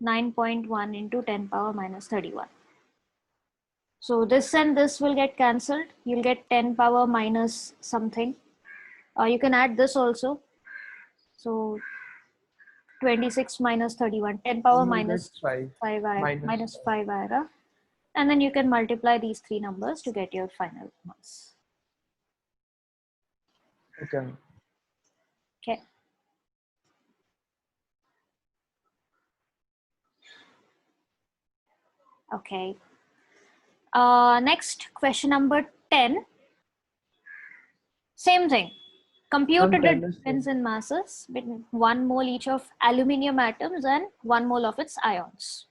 9.1 into 10 power minus 31. So this and this will get cancelled. You'll get 10 power minus something. You can add this also. So 26 minus 31, 10 power You get minus 5 minus 5 आएगा. And then you can multiply these three numbers to get your final mass. Okay. Okay. Okay. Next, question number 10. Same thing. Compute the 10 is difference in masses between 1 mole each of aluminium atoms and 1 mole of its ions.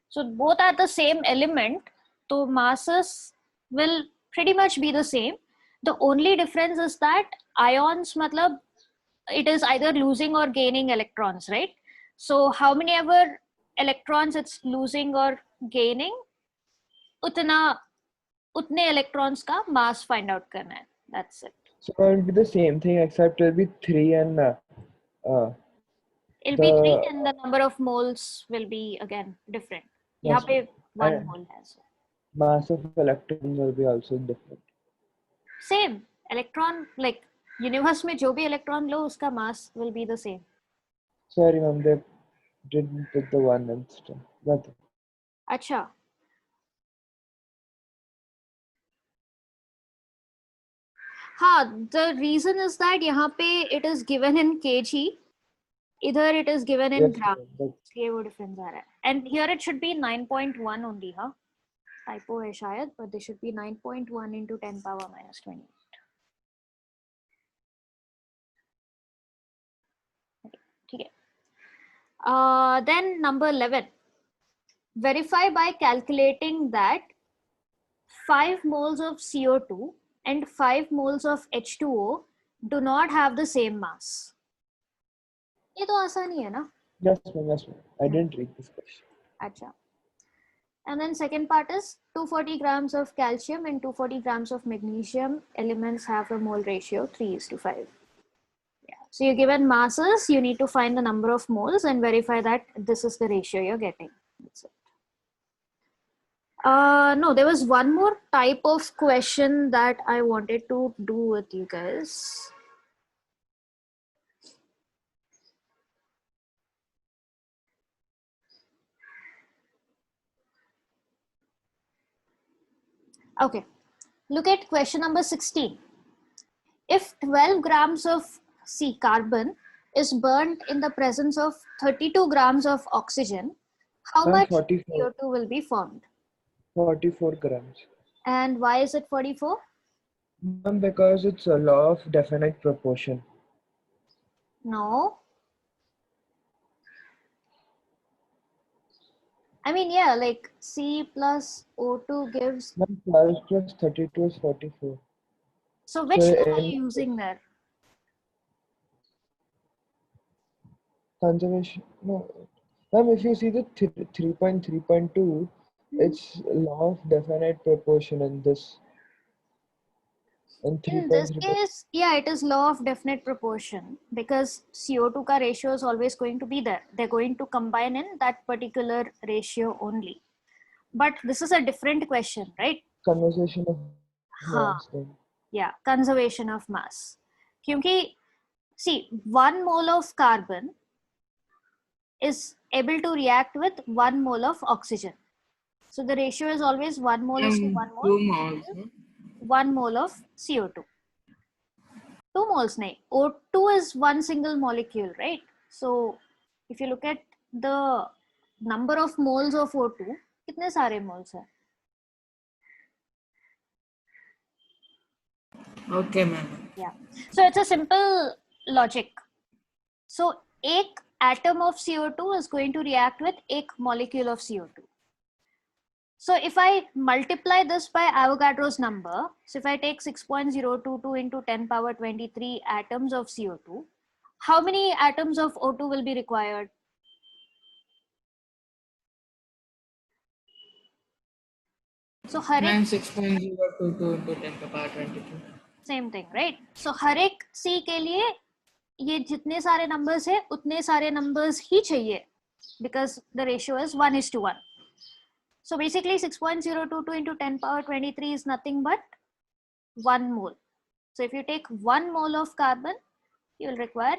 So both are the same element, so masses will pretty much be the same. The only difference is that ions, matlab, it is either losing or gaining electrons, right? So how many ever electrons it's losing or gaining, utne electrons ka mass find out karna hai. That's it. So it will be the same thing except it will be 3 and It'll be 3 and the number of moles will be again different. Yes, Yahan pe 1 and mole has. mass of electrons will be also different. Same. Electron, like universe में जो भी electron लो उसका mass will be the same. Sorry ma'am, they didn't put the 1 instead. Nothing. अच्छा. हाँ, the reason is that यहाँ पे it is given in kg, इधर it is given in Yes, gram. but ये वो difference आ रहा है. And here it should be 9.1 only, हाँ. Typo है शायद, but this should be 9.1 into 10 power minus 20. ठीक है. Then number 11. Verify by calculating that 5 moles of CO2 and 5 moles of H2O do not have the same mass. ये तो आसान ही है ना? yes ma'am. I didn't read this question. अच्छा. And then second part is 240 grams of calcium and 240 grams of magnesium elements have a mole ratio 3:5. Yeah. So you're given masses, you need to find the number of moles and verify that this is the ratio you're getting. That's it. No, there was one more type of question that I wanted to do with you guys. Okay, look at question number 16. If 12 grams of carbon is burnt in the presence of 32 grams of oxygen, how much 44. CO2 will be formed? 44 grams. And why is it 44? Ma'am, because it's a law of definite proportion. No. I mean, yeah, like C plus O2 gives. Ma'am, 12 plus 32 is 44. So which law are you using there? Conservation, no. Ma'am, if you see the 3.3.2, it's law of definite proportion in this. In this case, yeah, it is law of definite proportion because CO2 ka ratio is always going to be there. They're going to combine in that particular ratio only. But this is a different question, right? Conservation of mass. Yeah, conservation of mass. Kyunki, see, 1 mole of carbon is able to react with 1 mole of oxygen. So the ratio is always 1 mole is to 1 mole. 2 moles. 1 mole of CO2. 2 moles nahi. O2 is one single molecule, right? So if you look at the number of moles of O2, kitne sare moles hai? Okay, ma'am. Yeah. So it's a simple logic. So एक atom of CO2 is going to react with एक molecule of CO2. So if I multiply this by Avogadro's number, so if I take 6.022 into 10 power 23 atoms of CO2, how many atoms of O2 will be required? So her Ma'am, एक 6.022 into 10 to the power 22. same thing, right? So हर एक C के लिए ये जितने सारे numbers है उतने सारे numbers ही चाहिए because the ratio is 1:1. So basically 6.022 into 10 power 23 is nothing but 1 mole. So if you take 1 mole of carbon, you will require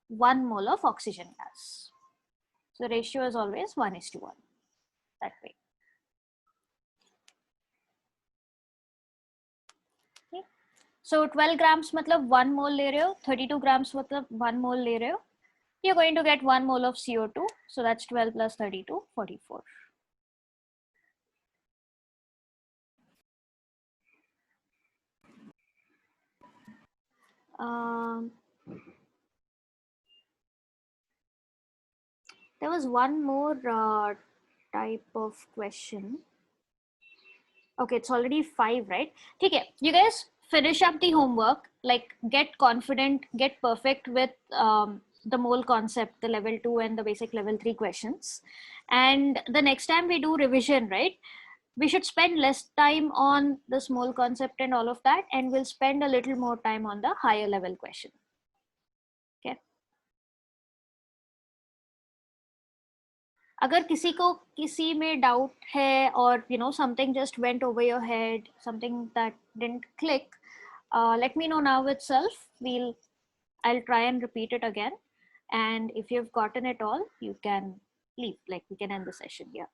1 mole of oxygen gas. So ratio is always 1:1 that way. Okay. So 12 grams matlab 1 mole le rahe ho, 32 grams matlab 1 mole le rahe ho. You're going to get 1 mole of CO2. So that's 12 plus 32, 44. There was one more type of question. Okay, it's already 5, right? Okay, you guys finish up the homework, like get confident, get perfect with the mole concept, the level 2 and the basic level 3 questions. And the next time we do revision, right, we should spend less time on the mole concept and all of that, and we'll spend a little more time on the higher level question. Okay. अगर किसी को किसी में doubt है और you know something just went over your head, something that didn't click, let me know now itself. I'll try and repeat it again, and if you've gotten it all, you can leave, like we can end the session here.